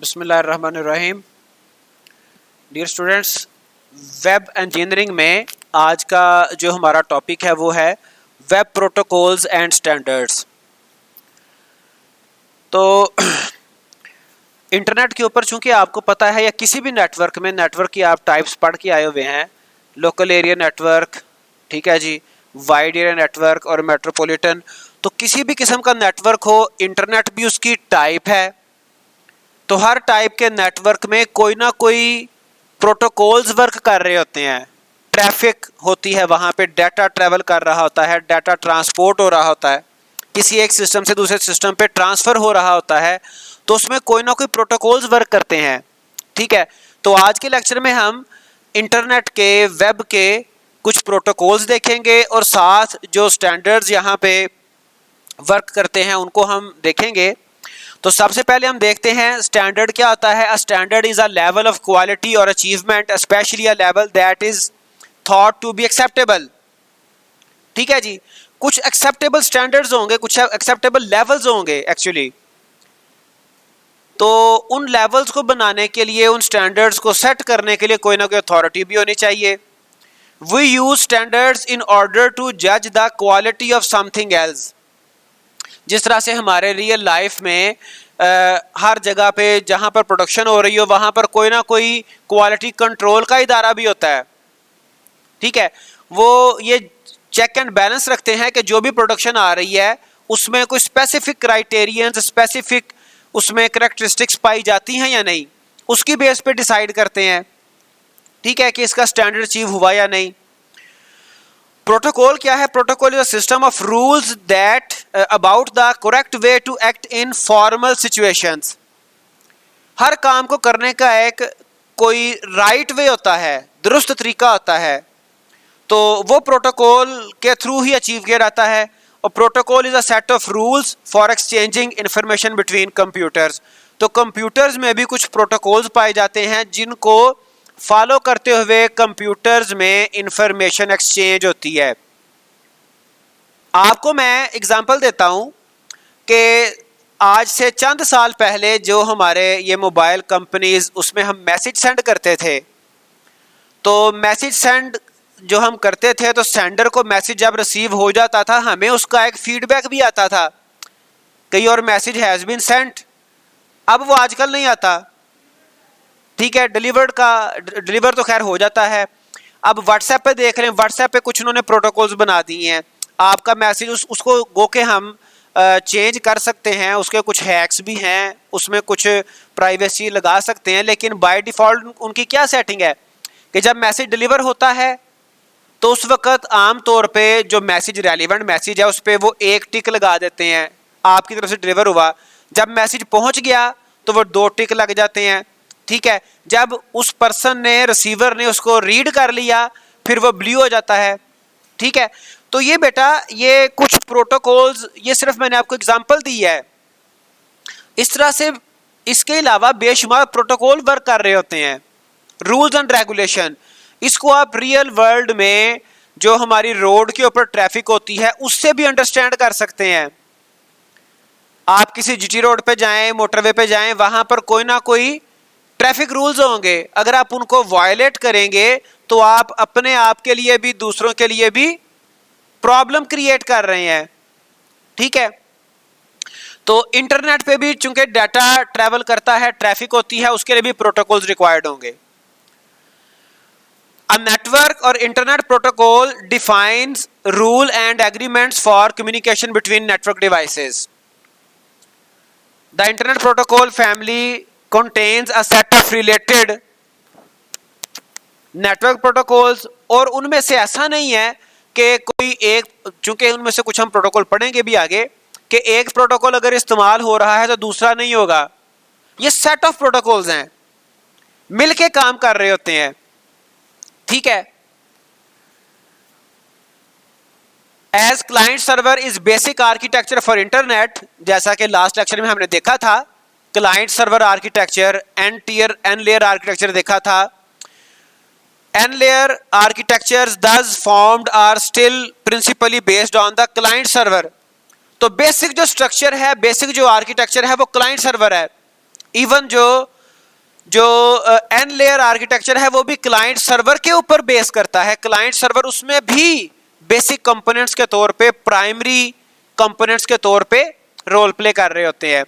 बिस्मिल्लाहिर्रहमानिर्रहीम। Dear students, web engineering में आज का जो हमारा टॉपिक है वो है वेब प्रोटोकॉल्स एंड स्टैंडर्ड्स। तो इंटरनेट के ऊपर चूंकि आपको पता है या किसी भी नेटवर्क में नेटवर्क की आप टाइप्स पढ़ के आए हुए हैं, लोकल एरिया नेटवर्क, ठीक है जी, वाइड एरिया नेटवर्क और मेट्रोपॉलिटन। तो किसी भी किस्म का नेटवर्क हो, इंटरनेट भी उसकी टाइप है। तो हर टाइप के नेटवर्क में कोई ना कोई प्रोटोकॉल्स वर्क कर रहे होते हैं, ट्रैफिक होती है, वहाँ पे डाटा ट्रैवल कर रहा होता है, डाटा ट्रांसपोर्ट हो रहा होता है, किसी एक सिस्टम से दूसरे सिस्टम पे ट्रांसफ़र हो रहा होता है। तो उसमें कोई ना कोई प्रोटोकॉल्स वर्क करते हैं, ठीक है। तो आज के लेक्चर में हम इंटरनेट के, वेब के कुछ प्रोटोकॉल्स देखेंगे और साथ जो स्टैंडर्ड्स यहाँ पे वर्क करते हैं उनको हम देखेंगे। तो सबसे पहले हम देखते हैं स्टैंडर्ड क्या होता है। A standard is a level of quality और achievement, especially a level that is thought to be acceptable. ठीक है जी, कुछ एक्सेप्टेबल स्टैंडर्ड्स होंगे, कुछ एक्सेप्टेबल लेवल्स होंगे एक्चुअली। तो उन लेवल्स को बनाने के लिए, उन स्टैंडर्ड्स को सेट करने के लिए कोई ना कोई अथॉरिटी भी होनी चाहिए। We use standards in order to जज the quality of something else. जिस तरह से हमारे रियल लाइफ में हर जगह पे जहाँ पर प्रोडक्शन हो रही हो वहाँ पर कोई ना कोई क्वालिटी कंट्रोल का इदारा भी होता है, ठीक है। वो ये चेक एंड बैलेंस रखते हैं कि जो भी प्रोडक्शन आ रही है उसमें कोई स्पेसिफिक क्राइटेरियंस, स्पेसिफिक उसमें करैक्टरिस्टिक्स पाई जाती हैं या नहीं, उसकी बेस पे डिसाइड करते हैं, ठीक है, कि इसका स्टैंडर्ड अचीव हुआ या नहीं। प्रोटोकॉल क्या है? Protocol is a system of rules that about the correct way to act in formal situations. हर काम को करने का एक कोई राइट वे होता है, दुरुस्त तरीका होता है, तो वो प्रोटोकॉल के थ्रू ही अचीव किया जाता है। और protocol is a set of rules for exchanging information between computers. तो कंप्यूटर्स में भी कुछ प्रोटोकॉल्स पाए जाते हैं जिनको फॉलो करते हुए कंप्यूटर्स में इंफॉर्मेशन एक्सचेंज होती है। आपको मैं एग्जांपल देता हूं कि आज से चंद साल पहले जो हमारे ये मोबाइल कंपनीज, उसमें हम मैसेज सेंड करते थे। तो मैसेज सेंड जो हम करते थे, तो सेंडर को मैसेज जब रिसीव हो जाता था हमें उसका एक फीडबैक भी आता था कि your message has been sent. अब वो आजकल नहीं आता, ठीक है। डिलीवर तो खैर हो जाता है। अब व्हाट्सएप पे देख रहे हैं, व्हाट्सएप पे कुछ उन्होंने प्रोटोकॉल्स बना दिए हैं। आपका मैसेज उसको गो के हम चेंज कर सकते हैं, उसके कुछ हैक्स भी हैं, उसमें कुछ प्राइवेसी लगा सकते हैं, लेकिन बाय डिफ़ॉल्ट उनकी क्या सेटिंग है कि जब मैसेज डिलीवर होता है तो उस वक्त आम तौर पे जो मैसेज रेलिवेंट मैसेज है उस पर वो एक टिक लगा देते हैं, आपकी तरफ से डिलीवर हुआ। जब मैसेज पहुंच गया तो वो 2 टिक लग जाते हैं, ठीक है। जब उस पर्सन ने, रिसीवर ने उसको रीड कर लिया फिर वो ब्लू हो जाता है, ठीक है। तो ये बेटा, ये कुछ प्रोटोकॉल्स, ये सिर्फ मैंने आपको एग्जांपल दी है। इस तरह से इसके अलावा बेशुमार प्रोटोकॉल वर्क कर रहे होते हैं, रूल्स एंड रेगुलेशन। इसको आप रियल वर्ल्ड में जो हमारी रोड के ऊपर ट्रैफिक होती है उससे भी अंडरस्टैंड कर सकते हैं। आप किसी जीटी रोड पे जाएं, मोटरवे पे जाएं, वहां पर कोई ना कोई ट्रैफिक रूल्स होंगे। अगर आप उनको वायलेट करेंगे तो आप अपने आप के लिए भी, दूसरों के लिए भी प्रॉब्लम क्रिएट कर रहे हैं, ठीक है। तो इंटरनेट पे भी चूंकि डाटा ट्रैवल करता है, ट्रैफिक होती है, उसके लिए भी प्रोटोकॉल्स रिक्वायर्ड होंगे। A network or internet protocol defines rule and agreements for communication between network devices. The internet protocol family contains a set of related network protocols, और उनमें से ऐसा नहीं है कि कोई एक, चूंकि उनमें से कुछ हम प्रोटोकॉल पढ़ेंगे भी आगे, कि एक प्रोटोकॉल अगर इस्तेमाल हो रहा है तो दूसरा नहीं होगा। ये सेट ऑफ प्रोटोकॉल्स हैं, मिलके काम कर रहे होते हैं, ठीक है। As client server is basic architecture for internet, जैसा कि लास्ट लेक्चर में हमने देखा था, client server architecture, N tier, N layer architecture देखा था। N layer architectures thus formed are still principally based on the client server। तो basic जो स्ट्रक्चर है, बेसिक जो आर्किटेक्चर है वो क्लाइंट सर्वर है। इवन जो जो एन लेयर आर्किटेक्चर है वो भी क्लाइंट सर्वर के ऊपर बेस करता है। क्लाइंट सर्वर उसमें भी बेसिक कंपोनेंट्स के तौर पे, प्राइमरी कंपोनेंट्स के तौर पे रोल प्ले कर रहे होते हैं।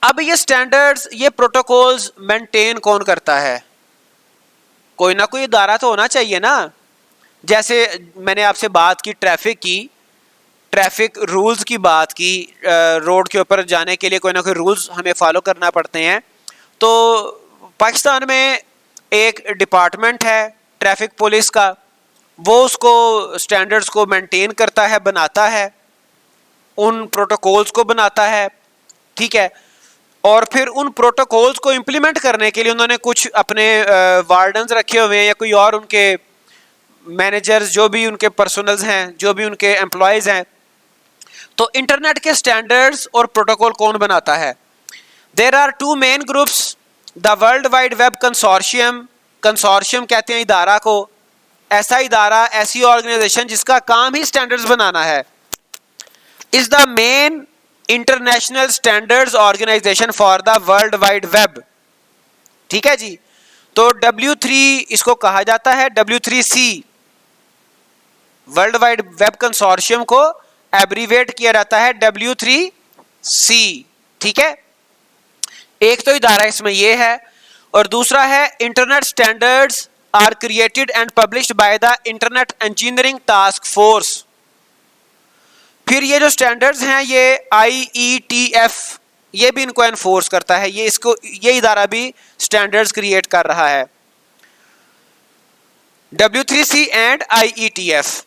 अब ये स्टैंडर्ड्स, ये प्रोटोकॉल्स मेंटेन कौन करता है? कोई ना कोई इदारा तो होना चाहिए ना। जैसे मैंने आपसे बात की ट्रैफिक की, ट्रैफिक रूल्स की बात की, रोड के ऊपर जाने के लिए कोई ना कोई रूल्स हमें फॉलो करना पड़ते हैं। तो पाकिस्तान में एक डिपार्टमेंट है ट्रैफिक पुलिस का, वो उसको स्टैंडर्ड्स को मेंटेन करता है, बनाता है, उन प्रोटोकॉल्स को बनाता है, ठीक है। और फिर उन प्रोटोकॉल्स को इम्प्लीमेंट करने के लिए उन्होंने कुछ अपने वार्डन्स रखे हुए हैं या कोई और उनके मैनेजर्स, जो भी उनके पर्सनल्स हैं, जो भी उनके एम्प्लॉयज़ हैं। तो इंटरनेट के स्टैंडर्ड्स और प्रोटोकॉल कौन बनाता है? There are two main groups, the world wide web consortium, consortium कहते हैं इदारा को, ऐसा इदारा, ऐसी ऑर्गेनाइजेशन जिसका काम ही स्टैंडर्ड्स बनाना है, is the main international standards organisation for the world wide web. ठीक है जी। तो W3 इसको कहा जाता है, W3C, world wide web consortium को एब्रीवेट किया जाता है W3C। ठीक है, एक तो इदारा इसमें ये है, और दूसरा है internet standards are created and published by the internet engineering task force. फिर ये जो स्टैंडर्ड्स हैं ये IETF, ये भी इनको एनफोर्स करता है, ये इदारा भी स्टैंडर्ड्स क्रिएट कर रहा है, W3C एंड IETF।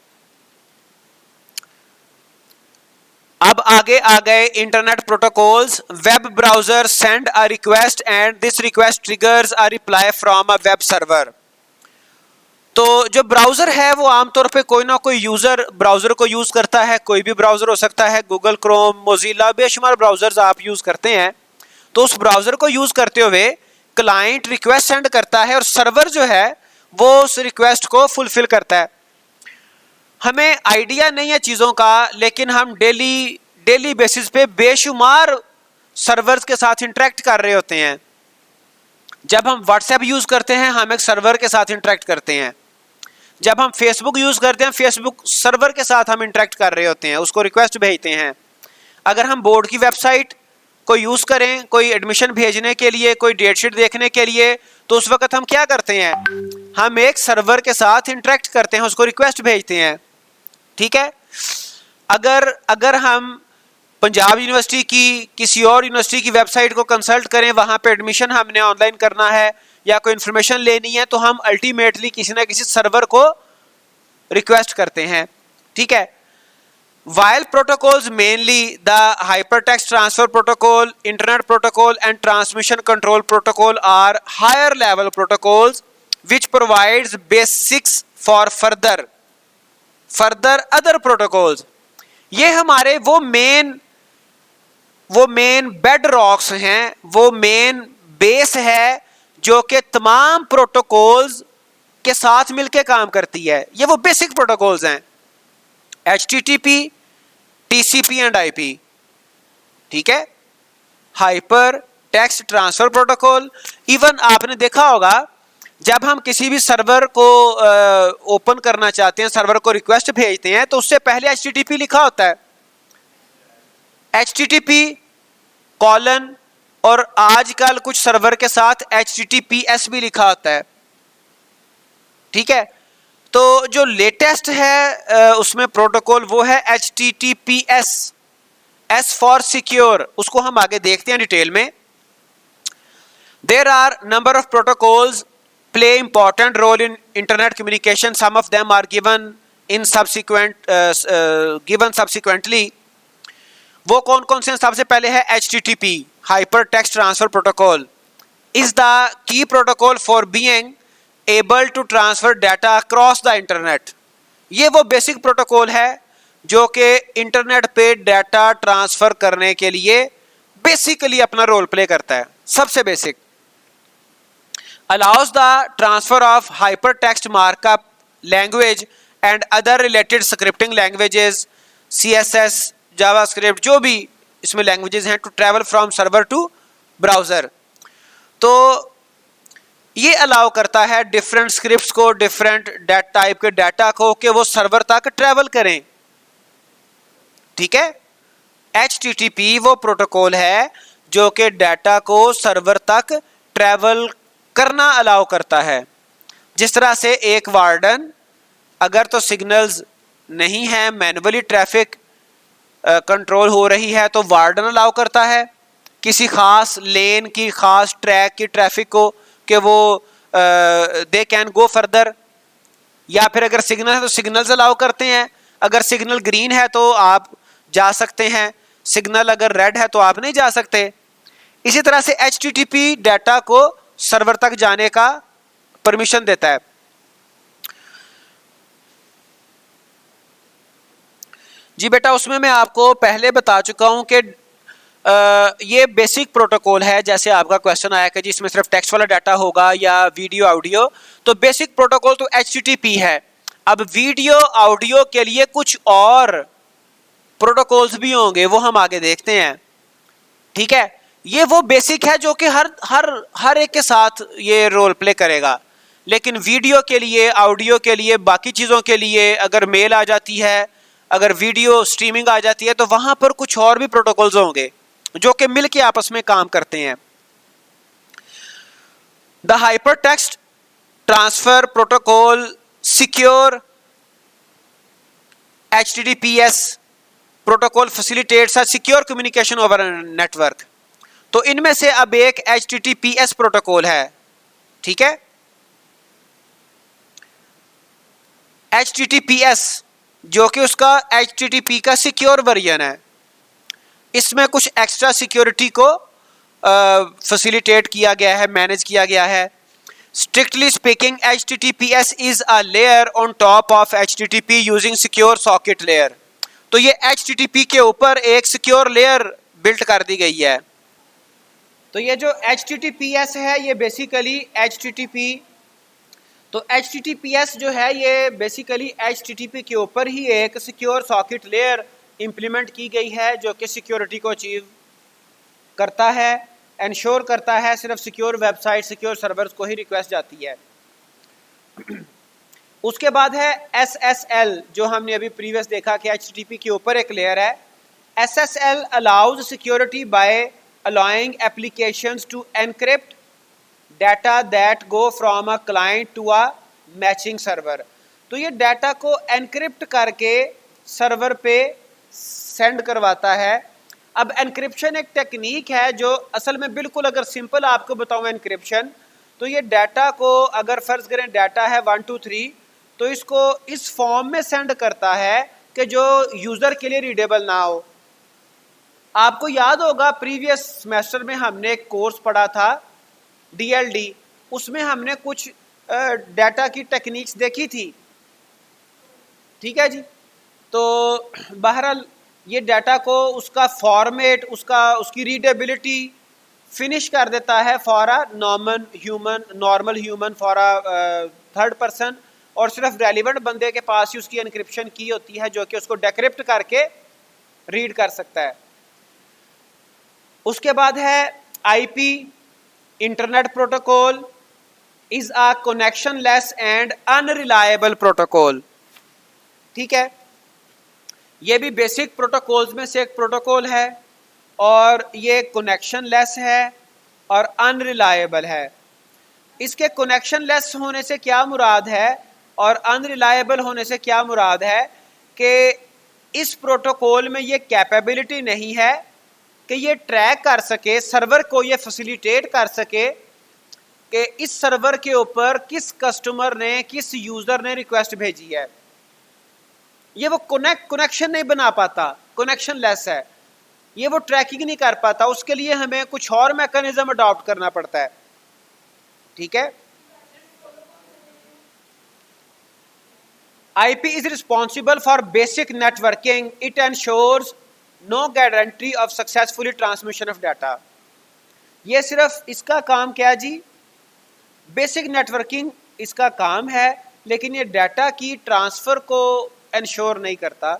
अब आगे आ गए internet protocols. Web browser send a request and this request triggers a reply from a web server. तो जो ब्राउजर है वो आमतौर पे कोई ना कोई यूजर ब्राउजर को यूज करता है, कोई भी ब्राउजर हो सकता है, गूगल क्रोम, मोजिला, बेशुमार ब्राउजर्स आप यूज करते हैं। तो उस ब्राउजर को यूज करते हुए क्लाइंट रिक्वेस्ट सेंड करता है और सर्वर जो है वो उस रिक्वेस्ट को फुलफिल करता है। हमें आइडिया नहीं है चीज़ों का, लेकिन हम डेली बेसिस पे बेशुमार सर्वर्स के साथ इंटरेक्ट कर रहे होते हैं। जब हम व्हाट्सएप यूज करते हैं हम एक सर्वर के साथ इंटरेक्ट करते हैं, जब हम फेसबुक यूज करते हैं फेसबुक सर्वर के साथ हम इंटरेक्ट कर रहे होते हैं, उसको रिक्वेस्ट भेजते हैं। अगर हम बोर्ड की वेबसाइट को यूज करें कोई एडमिशन भेजने के लिए, कोई डेटशीट देखने के लिए, तो उस वक्त हम क्या करते हैं? हम एक सर्वर के साथ इंटरेक्ट करते हैं, उसको रिक्वेस्ट भेजते हैं। ठीक है, अगर हम पंजाब यूनिवर्सिटी की किसी और यूनिवर्सिटी की वेबसाइट को कंसल्ट करें, वहां पे एडमिशन हमने ऑनलाइन करना है या कोई इन्फॉर्मेशन लेनी है, तो हम अल्टीमेटली किसी ना किसी सर्वर को रिक्वेस्ट करते हैं। ठीक है, while protocols mainly the hypertext transfer protocol, internet protocol and transmission control protocol are higher level protocols which provides basics for further other protocols। ये हमारे वो मेन बेड रॉक्स हैं, वो मेन बेस है जो कि तमाम प्रोटोकॉल्स के साथ मिलके काम करती है। ये वो बेसिक प्रोटोकॉल्स हैं, HTTP, TCP एंड IP। ठीक है, hyper text transfer protocol. Even आपने देखा होगा जब हम किसी भी सर्वर को ओपन करना चाहते हैं, सर्वर को रिक्वेस्ट भेजते हैं, तो उससे पहले HTTP लिखा होता है, HTTP कॉलन, और आजकल कुछ सर्वर के साथ HTTPS भी लिखा होता है। ठीक है, तो जो लेटेस्ट है उसमें प्रोटोकॉल वो है HTTPS, S फॉर सिक्योर। उसको हम आगे देखते हैं डिटेल में। There are number of protocols play important role in internet communication, some of them are given subsequently. वो कौन कौन से? सबसे पहले है HTTP, hyper text transfer protocol, is the key protocol for being able to transfer data across the internet. ये वो basic protocol है जो कि इंटरनेट पे डाटा ट्रांसफर करने के लिए बेसिकली अपना रोल प्ले करता है। सबसे basic allows the transfer of hyper text markup language and other related scripting languages, CSS, JavaScript, जो भी इसमें लैंग्वेजेस हैं, to travel from server to browser. तो ये अलाउ करता है डिफरेंट स्क्रिप्ट्स को, डिफरेंट टाइप के डाटा को, कि वो सर्वर तक ट्रैवल करें। ठीक है, HTTP वो प्रोटोकॉल है जो कि डाटा को सर्वर तक ट्रैवल करना अलाउ करता है। जिस तरह से एक वार्डन अगर तो सिग्नल्स नहीं है, मैनुअली ट्रैफिक कंट्रोल हो रही है, तो वार्डन अलाउ करता है किसी खास लेन की, खास ट्रैक की ट्रैफिक को कि वो दे कैन गो फर्दर। या फिर अगर सिग्नल है तो सिग्नल्स अलाउ करते हैं, अगर सिग्नल ग्रीन है तो आप जा सकते हैं, सिग्नल अगर रेड है तो आप नहीं जा सकते। इसी तरह से HTTP डाटा को सर्वर तक जाने का परमिशन देता है। जी बेटा, उसमें मैं आपको पहले बता चुका हूं कि ये बेसिक प्रोटोकॉल है। जैसे आपका क्वेश्चन आया कि जी इसमें सिर्फ टेक्स्ट वाला डाटा होगा या वीडियो ऑडियो, तो बेसिक प्रोटोकॉल तो HTTP है। अब वीडियो ऑडियो के लिए कुछ और प्रोटोकॉल्स भी होंगे, वो हम आगे देखते हैं। ठीक है, ये वो बेसिक है जो कि हर एक के साथ ये रोल प्ले करेगा। लेकिन वीडियो के लिए, ऑडियो के लिए, बाकी चीज़ों के लिए अगर मेल आ जाती है, अगर वीडियो स्ट्रीमिंग आ जाती है, तो वहां पर कुछ और भी प्रोटोकॉल्स होंगे जो कि मिलके आपस में काम करते हैं। The hypertext transfer protocol secure HTTPS protocol facilitates a secure communication over network. तो इनमें से अब एक HTTPS प्रोटोकॉल है। ठीक है, HTTPS जो कि उसका HTTP का सिक्योर वर्जन है। इसमें कुछ एक्स्ट्रा सिक्योरिटी को फैसिलिटेट किया गया है, मैनेज किया गया है। Strictly speaking HTTPS is a layer on top of HTTP using secure socket layer. तो ये HTTP के ऊपर एक सिक्योर लेयर बिल्ट कर दी गई है। तो ये जो HTTPS है ये बेसिकली HTTP, तो HTTPS जो है ये बेसिकली HTTP के ऊपर ही एक सिक्योर सॉकेट लेयर इंप्लीमेंट की गई है जो कि सिक्योरिटी को अचीव करता है, इंश्योर करता है। सिर्फ सिक्योर वेबसाइट, सिक्योर सर्वर्स को ही रिक्वेस्ट जाती है। उसके बाद है SSL, जो हमने अभी प्रीवियस देखा कि HTTP के ऊपर एक लेयर है। SSL allows security bye allowing applications to encrypt data that go from a client to a matching server। तो ये डाटा को एनक्रिप्ट करके सर्वर पे सेंड करवाता है। अब एनक्रिप्शन एक टेक्निक है जो असल में बिल्कुल, अगर सिंपल आपको बताऊं एनक्रिप्शन, तो ये डाटा को अगर फर्ज करें डाटा है 1 2 3, तो इसको इस फॉर्म में सेंड करता है कि जो यूज़र के लिए रीडेबल ना हो। आपको याद होगा प्रीवियस सेमेस्टर में हमने एक कोर्स पढ़ा था DLD, उसमें हमने कुछ डाटा की टेक्निक्स देखी थी। ठीक है जी, तो बहरहाल ये डाटा को उसका फॉर्मेट, उसकी रीडेबिलिटी फिनिश कर देता है for a normal human for a third person, और सिर्फ रेलिवेंट बंदे के पास ही उसकी एनक्रिप्शन की होती है जो कि उसको डेक्रिप्ट करके रीड कर सकता है। उसके बाद है IP internet protocol is a connection less and unreliable protocol. ठीक है, ये भी बेसिक प्रोटोकॉल्स में से एक प्रोटोकॉल है और ये कनेक्शन लेस है और अनरिलायबल है। इसके कनेक्शन लेस होने से क्या मुराद है और अनरिलायबल होने से क्या मुराद है कि इस प्रोटोकॉल में ये कैपेबिलिटी नहीं है कि ये ट्रैक कर सके, सर्वर को ये फैसिलिटेट कर सके कि इस सर्वर के ऊपर किस कस्टमर ने, किस यूज़र ने रिक्वेस्ट भेजी है। ये वो कनेक्शन नहीं बना पाता, कनेक्शन लेस है, ये वो ट्रैकिंग नहीं कर पाता। उसके लिए हमें कुछ और मैकेनिज्म अडॉप्ट करना पड़ता है। ठीक है, IP is responsible for basic networking. It ensures no guarantee of successfully transmission of data। ये सिर्फ इसका काम क्या जी, बेसिक नेटवर्किंग इसका काम है, लेकिन ये डाटा की ट्रांसफ़र को इंश्योर नहीं करता।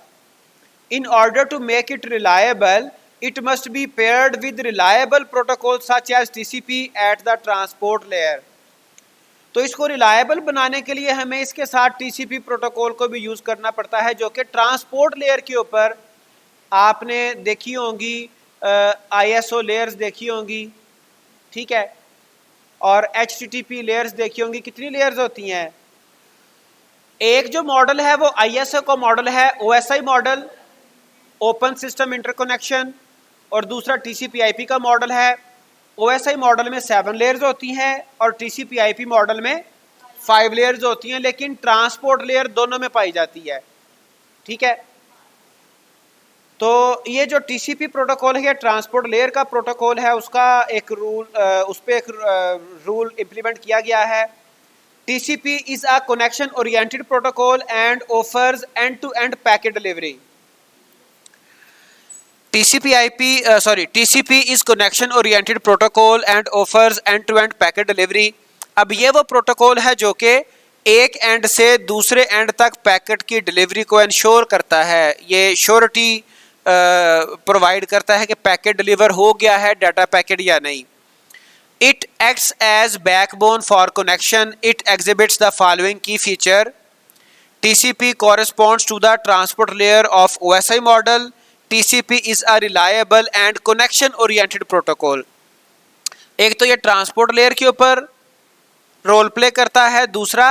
In order to make it reliable it must be paired with reliable protocols such as TCP at the transport layer। तो इसको रिलायबल बनाने के लिए हमें इसके साथ TCP प्रोटोकॉल को भी यूज़ करना पड़ता है, जो कि ट्रांसपोर्ट लेयर के ऊपर आपने देखी होंगी, ISO लेयर्स देखी होंगी, ठीक है, और HTTP लेयर्स देखी होंगी। कितनी लेयर्स होती हैं? एक जो मॉडल है वो ISO का मॉडल है, OSI model, open system interconnection, और दूसरा TCP/IP का मॉडल है। OSI मॉडल में 7 लेयर्स होती हैं और TCP/IP मॉडल में 5 लेयर्स होती हैं, लेकिन ट्रांसपोर्ट लेयर दोनों में पाई जाती है, ठीक है। तो ये जो TCP प्रोटोकॉल है, ट्रांसपोर्ट लेयर का प्रोटोकॉल है, उसका एक रूल, उस पर एक रूल इम्प्लीमेंट किया गया है। TCP is a connection oriented protocol and offers end to end packet delivery. TCP is connection oriented protocol and offers end to end packet delivery। अब ये वो प्रोटोकॉल है जो कि एक एंड से दूसरे एंड तक पैकेट की डिलीवरी को इंश्योर करता है। ये श्योरिटी प्रोवाइड करता है कि पैकेट डिलीवर हो गया है, डाटा पैकेट या नहीं। It acts as backbone for connection। It exhibits the following key feature। TCP corresponds to the transport layer of OSI model। TCP is a reliable and connection oriented protocol। एक तो ये transport layer के ऊपर role play करता है, दूसरा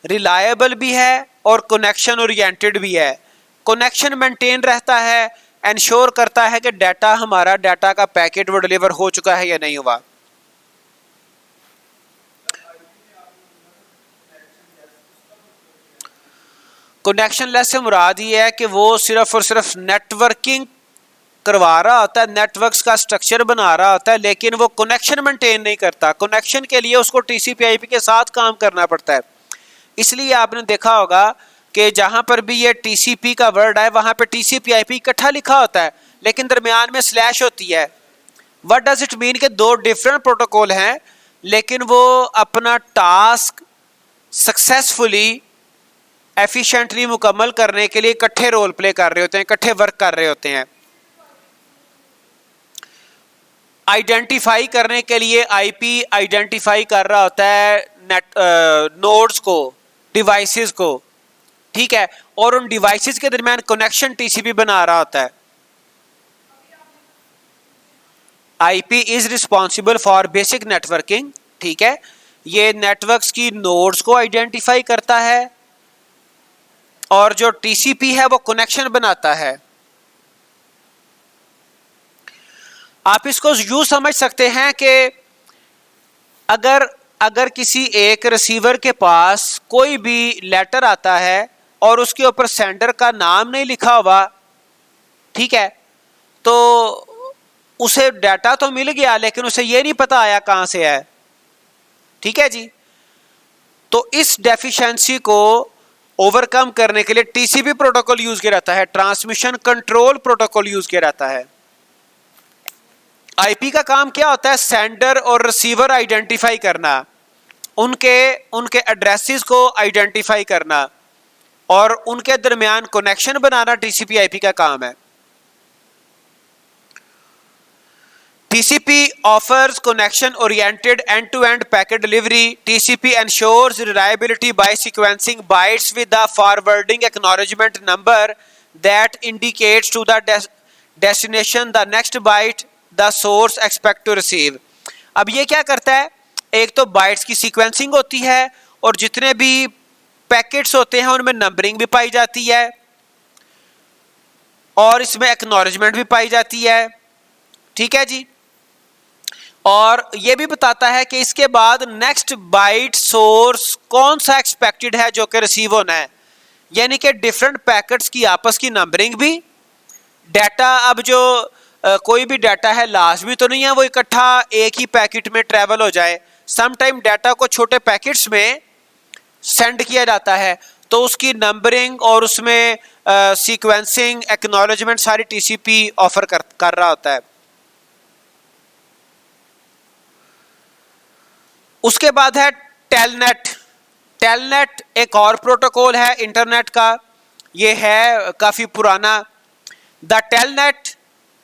reliable भी है और कनेक्शन ओरिएंटेड भी है। कनेक्शन मेंटेन रहता है, इंश्योर करता है कि डाटा, हमारा डाटा का पैकेट वो डिलीवर हो चुका है या नहीं हुआ। कनेक्शन लेस से मुराद ये है कि वो सिर्फ और सिर्फ नेटवर्किंग करवा रहा होता है, नेटवर्क्स का स्ट्रक्चर बना रहा होता है, लेकिन वो कनेक्शन मेंटेन नहीं करता। कनेक्शन के लिए उसको TCP/IP के साथ काम करना पड़ता है। इसलिए आपने देखा होगा कि जहां पर भी ये TCP का वर्ड है वहां पे TCP/IP इकट्ठा लिखा होता है, लेकिन दरमियान में स्लैश होती है। व्हाट डज इट मीन कि दो डिफरेंट प्रोटोकॉल हैं, लेकिन वो अपना टास्क सक्सेसफुली एफिशिएंटली मुकम्मल करने के लिए इकट्ठे रोल प्ले कर रहे होते हैं, इकट्ठे वर्क कर रहे होते हैं। आइडेंटिफाई करने के लिए IP आइडेंटिफाई कर रहा होता है नोड्स को, डिवाइसेस को, ठीक है, और उन डिवाइसेस के दरमियान कनेक्शन TCP बना रहा होता है। IP is responsible for basic networking, ठीक है, ये नेटवर्क्स की नोड्स को आइडेंटिफाई करता है, और जो TCP है वो कनेक्शन बनाता है। आप इसको यूं समझ सकते हैं कि अगर किसी एक रिसीवर के पास कोई भी लेटर आता है और उसके ऊपर सेंडर का नाम नहीं लिखा हुआ, ठीक है, तो उसे डाटा तो मिल गया लेकिन उसे ये नहीं पता आया कहां से है, ठीक है जी। तो इस डेफिशिएंसी को ओवरकम करने के लिए TCP प्रोटोकॉल यूज किया जाता है, ट्रांसमिशन कंट्रोल प्रोटोकॉल यूज किया जाता है। IP का काम क्या होता है? सेंडर और रिसीवर आइडेंटिफाई करना, उनके एड्रेसेस को आइडेंटिफाई करना और उनके दरमियान कनेक्शन बनाना TCP/IP का काम है। TCP offers connection oriented end-to-end packet delivery। TCP ensures reliability by sequencing bytes with the forwarding acknowledgement number that indicates to the destination the next byte the source expect to receive। अब ये क्या करता है? एक तो bytes की sequencing होती है और जितने भी पैकेट्स होते हैं उनमें नंबरिंग भी पाई जाती है और इसमें एक्नॉलेजमेंट भी पाई जाती है, ठीक है जी। और ये भी बताता है कि इसके बाद नेक्स्ट बाइट सोर्स कौन सा एक्सपेक्टेड है जो कि रिसीव होना है, यानी कि डिफरेंट पैकेट्स की आपस की नंबरिंग भी, डाटा, अब जो कोई भी डाटा है लास्ट भी तो नहीं है वो इकट्ठा एक ही पैकेट में ट्रेवल हो जाए। सम टाइम डाटा को छोटे पैकेट्स में सेंड किया जाता है, तो उसकी नंबरिंग और उसमें सीक्वेंसिंग, एक्नॉलेजमेंट सारी TCP ऑफर कर रहा होता है। उसके बाद है टेलनेट। टेलनेट एक और प्रोटोकॉल है इंटरनेट का, ये है काफी पुराना। The telnet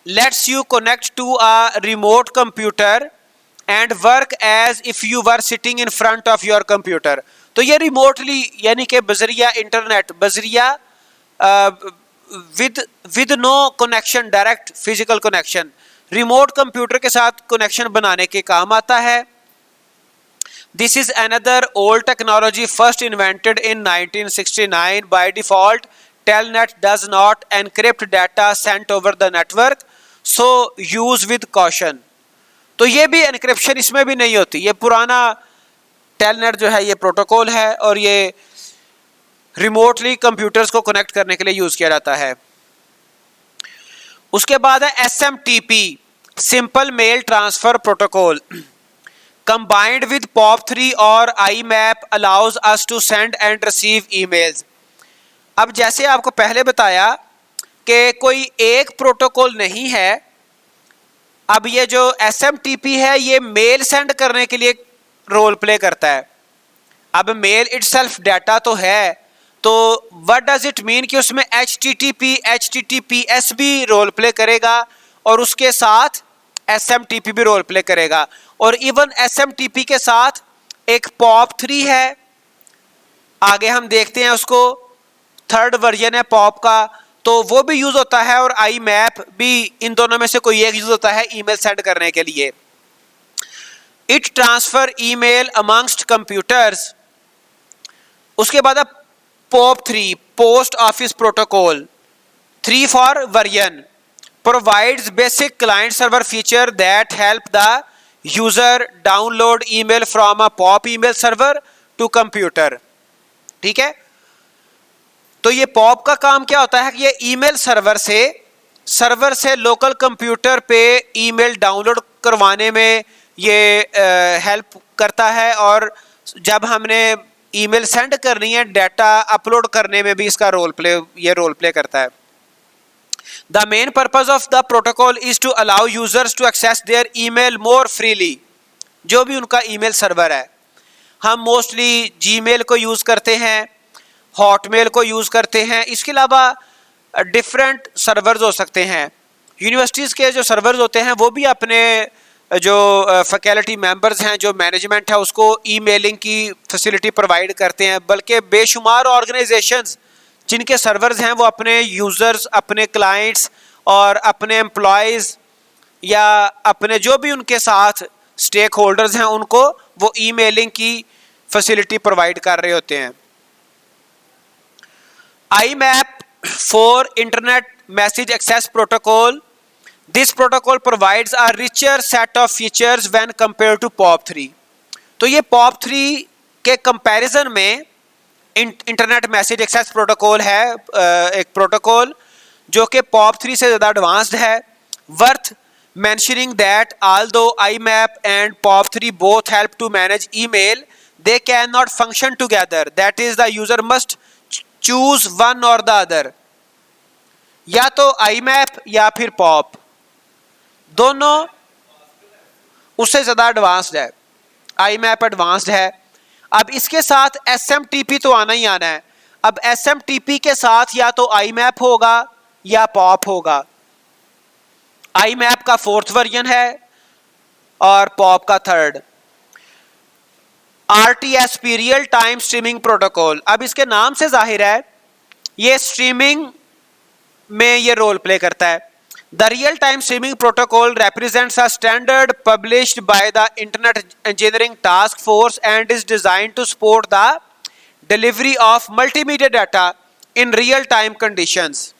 lets you connect to a remote computer and work as if you were sitting in front of your computer. तो ये रिमोटली यानी कि बजरिया इंटरनेट, बजरिया with no connection, direct physical connection, remote computer के साथ connection बनाने के काम आता है. This is another old technology first invented in 1969. By default, Telnet does not encrypt data sent over the network, so use with caution. तो ये भी एनक्रिप्शन इसमें भी नहीं होती. ये पुराना टेलनेट जो है ये प्रोटोकॉल है और ये रिमोटली कंप्यूटर्स को कनेक्ट करने के लिए यूज किया जाता है. उसके बाद है SMTP, simple mail transfer protocol. Combined with POP3 or IMAP allows us to send and receive emails. अब जैसे आपको पहले बताया कि कोई एक प्रोटोकॉल नहीं है, अब ये जो SMTP है ये मेल सेंड करने के लिए रोल प्ले करता है. अब मेल इटसेल्फ डाटा तो है, तो व्हाट डज इट मीन कि उसमें HTTP HTTPS भी रोल प्ले करेगा और उसके साथ SMTP भी रोल प्ले करेगा. और इवन SMTP के साथ एक POP3 है, आगे हम देखते हैं उसको, थर्ड वर्जन है POP का, तो वो भी यूज होता है. और IMAP भी, इन दोनों में से कोई एक यूज होता है ईमेल सेंड करने के लिए. It transfer email amongst computers. उसके बाद POP3, post office protocol, 3 for version, provides basic client server feature that help the user download email from a POP email server to computer. ठीक है, तो ये POP का काम क्या होता है कि ये ईमेल सर्वर से लोकल कंप्यूटर पे ईमेल डाउनलोड करवाने में ये हेल्प करता है, और जब हमने ईमेल सेंड करनी है, डाटा अपलोड करने में भी इसका रोल प्ले करता है. The main purpose of the protocol is to allow users to access their email more freely. जो भी उनका ईमेल सर्वर है, हम मोस्टली जीमेल को यूज करते हैं, हॉटमेल को यूज करते हैं, इसके अलावा डिफरेंट सर्वर्स हो सकते हैं. यूनिवर्सिटीज के जो सर्वर्स होते हैं वो भी अपने जो फैकल्टी मेंबर्स हैं, जो मैनेजमेंट है, उसको ईमेलिंग की फैसिलिटी प्रोवाइड करते हैं. बल्कि बेशुमार ऑर्गेनाइजेशंस जिनके सर्वर्स हैं वो अपने यूज़र्स, अपने क्लाइंट्स और अपने एम्प्लॉयज़ या अपने जो भी उनके साथ स्टेक होल्डर्स हैं उनको वो ईमेलिंग की फैसिलिटी प्रोवाइड कर रहे होते हैं. IMAP for Internet Message Access Protocol. This protocol provides a richer set of features when compared to POP3. तो ये POP3 के कंपैरिजन में इंटरनेट मैसेज एक्सेस प्रोटोकॉल है, एक प्रोटोकॉल जो कि POP3 से ज़्यादा एडवांस्ड है. Worth mentioning that although IMAP and POP3 both help to manage email, they cannot function together. That is, the user must choose one or the other. या तो IMAP या फिर POP, दोनों उससे ज़्यादा एडवांस्ड है. IMAP एडवांस्ड है. अब इसके साथ SMTP तो आना ही आना है. अब SMTP के साथ या तो IMAP होगा या POP होगा. IMAP का 4th वर्जन है और POP का 3rd. RTSP, real time streaming protocol. अब इसके नाम से जाहिर है ये स्ट्रीमिंग में ये रोल प्ले करता है. The real-time streaming protocol represents a standard published by the Internet Engineering Task Force and is designed to support the delivery of multimedia data in real-time conditions.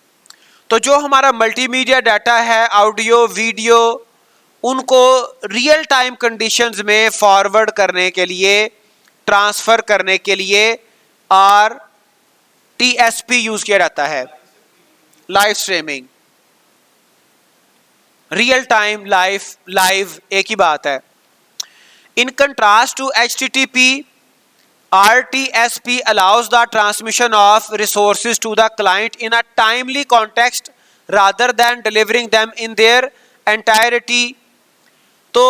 तो जो हमारा मल्टीमीडिया डाटा है, audio, video, उनको real time conditions में forward करने के लिए, transfer करने के लिए RTSP यूज़ किया जाता है. Live streaming, real time, live एक ही बात है. In contrast to HTTP, RTSP allows the transmission of resources to the client in a timely context rather than delivering them in their entirety. तो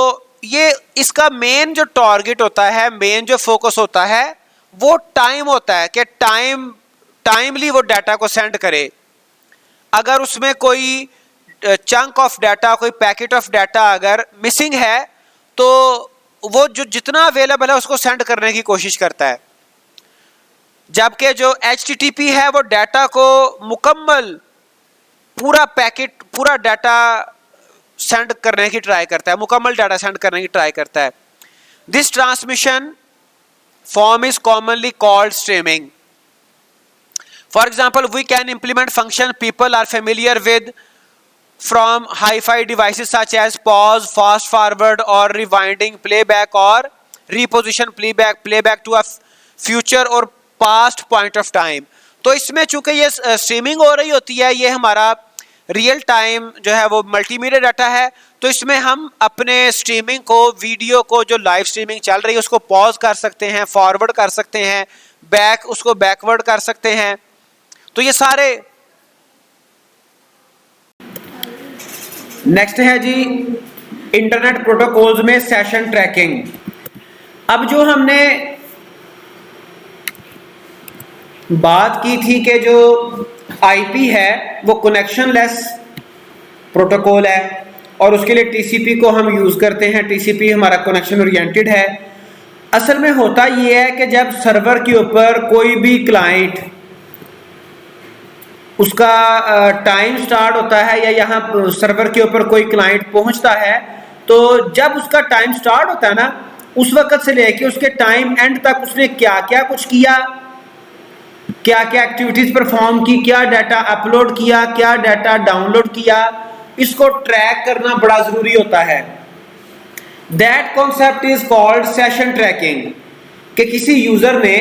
ये इसका मेन जो टारगेट होता है, मेन जो फोकस होता है वो टाइम होता है कि टाइमली वो डाटा को सेंड करे. अगर उसमें कोई चंक ऑफ डाटा, कोई पैकेट ऑफ डाटा अगर मिसिंग है तो वो जो जितना अवेलेबल है उसको सेंड करने की कोशिश करता है, जबकि जो HTTP है वो डाटा को मुकम्मल पूरा पैकेट, पूरा डाटा सेंड करने की ट्राई करता है, मुकम्मल डाटा सेंड करने की ट्राई करता है। This transmission form is commonly called streaming. For example, we can implement function people are familiar with from hi-fi devices such as pause, fast forward or rewinding, playback or reposition playback to a future or past point of time। तो इसमें चूंकि ये streaming हो रही होती है, ये हमारा रियल टाइम जो है वो मल्टीमीडिया डाटा है, तो इसमें हम अपने स्ट्रीमिंग को, वीडियो को जो लाइव स्ट्रीमिंग चल रही है उसको पॉज कर सकते हैं, फॉरवर्ड कर सकते हैं, उसको बैकवर्ड कर सकते हैं। तो ये सारे। नेक्स्ट है जी इंटरनेट प्रोटोकॉल्स में सेशन ट्रैकिंग। अब जो हमने बात की थी कि जो आईपी है वो कनेक्शन लेस प्रोटोकॉल है और उसके लिए टीसीपी को हम यूज करते हैं। टीसीपी हमारा कनेक्शन ओरिएंटेड है। असल में होता ये है कि जब सर्वर के ऊपर कोई भी क्लाइंट, उसका टाइम स्टार्ट होता है या यहाँ सर्वर के ऊपर कोई क्लाइंट पहुंचता है, तो जब उसका टाइम स्टार्ट होता है ना, उस वक्त से लेके उसके टाइम एंड तक उसने क्या क्या कुछ किया, क्या क्या एक्टिविटीज परफॉर्म की, क्या डाटा अपलोड किया, क्या डाटा डाउनलोड किया, इसको ट्रैक करना बड़ा जरूरी होता है। That concept is called session trekking. कि किसी यूजर ने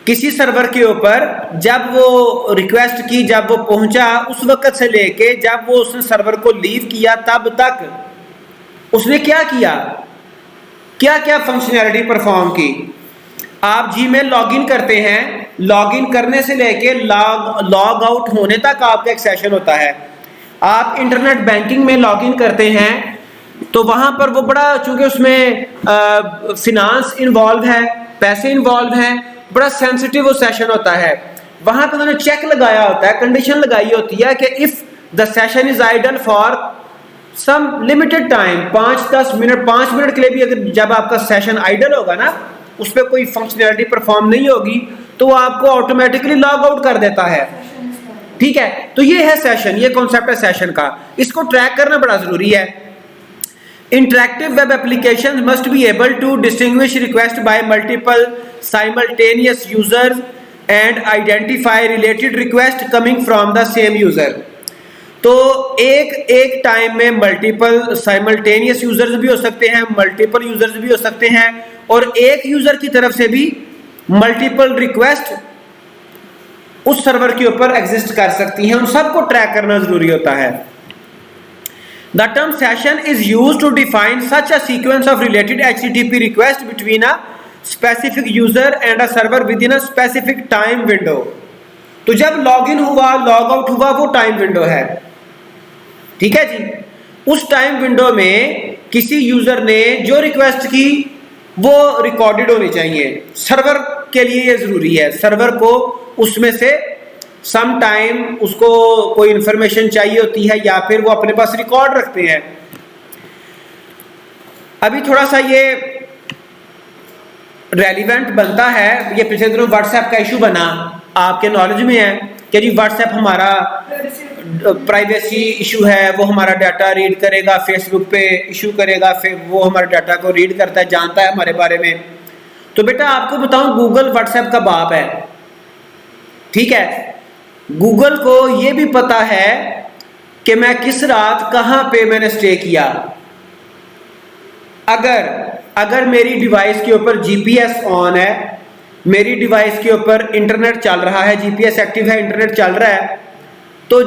किसी सर्वर के ऊपर जब वो रिक्वेस्ट की, जब वो पहुंचा, उस वक्त से लेके जब वो उसने सर्वर को लीव किया तब तक उसने क्या किया, क्या क्या फंक्शनैलिटी परफॉर्म की। आप जीमेल लॉगिन करते हैं, लॉगिन करने से लेके लॉग आउट होने तक आपका एक सेशन होता है। आप इंटरनेट बैंकिंग में लॉगिन करते हैं तो वहां पर वो बड़ा, चूंकि उसमें फिनांस इन्वॉल्व है, पैसे इन्वॉल्व हैं, बड़ा सेंसिटिव वो सेशन होता है। वहां पर उन्होंने चेक लगाया होता है, कंडीशन लगाई होती है कि if the session is idle for some limited time, 5-10 minute, 5 minute के लिए भी अगर जब आपका सेशन आइडल होगा ना, उस पर कोई फंक्शनैलिटी परफॉर्म नहीं होगी, तो वो आपको ऑटोमेटिकली लॉग आउट कर देता है। ठीक है, तो ये है सेशन, ये कॉन्सेप्ट है सेशन का। इसको ट्रैक करना बड़ा जरूरी है। Interactive web applications must be able to distinguish requests by multiple simultaneous users and identify related requests coming from the same user। तो एक टाइम में मल्टीपल साइमल्टेनियस यूजर्स भी हो सकते हैं, मल्टीपल यूजर्स भी हो सकते हैं, और एक यूजर की तरफ से भी मल्टीपल रिक्वेस्ट उस सर्वर के ऊपर एग्जिस्ट कर सकती हैं। उन सबको ट्रैक करना जरूरी होता है। The term session is used to define such a sequence of related HTTP requests between a specific user and a server within a specific time window। तो जब लॉगिन हुआ, लॉग आउट हुआ, वो टाइम विंडो है। ठीक है जी, उस time window में किसी यूजर ने जो रिक्वेस्ट की वो रिकॉर्डेड होनी चाहिए। सर्वर के लिए ये जरूरी है, सर्वर को उसमें से सम टाइम उसको कोई इंफॉर्मेशन चाहिए होती है या फिर वो अपने पास रिकॉर्ड रखते हैं। अभी थोड़ा सा ये रेलिवेंट बनता है, ये पिछले दिनों व्हाट्सएप का इशू बना, आपके नॉलेज में है कि जी व्हाट्सएप हमारा प्राइवेसी इशू है, वो हमारा डाटा रीड करेगा, फेसबुक पे इशू करेगा, फिर वो हमारे डाटा को रीड करता है, जानता है हमारे बारे में। तो बेटा आपको बताऊं, गूगल व्हाट्सएप का बाप है। ठीक है, गूगल को यह भी पता है कि मैं किस रात कहां पे मैंने स्टे किया। अगर मेरी डिवाइस के ऊपर जीपीएस ऑन है, मेरी डिवाइस के ऊपर इंटरनेट चल रहा है, जीपीएस एक्टिव है, इंटरनेट चल रहा है, तो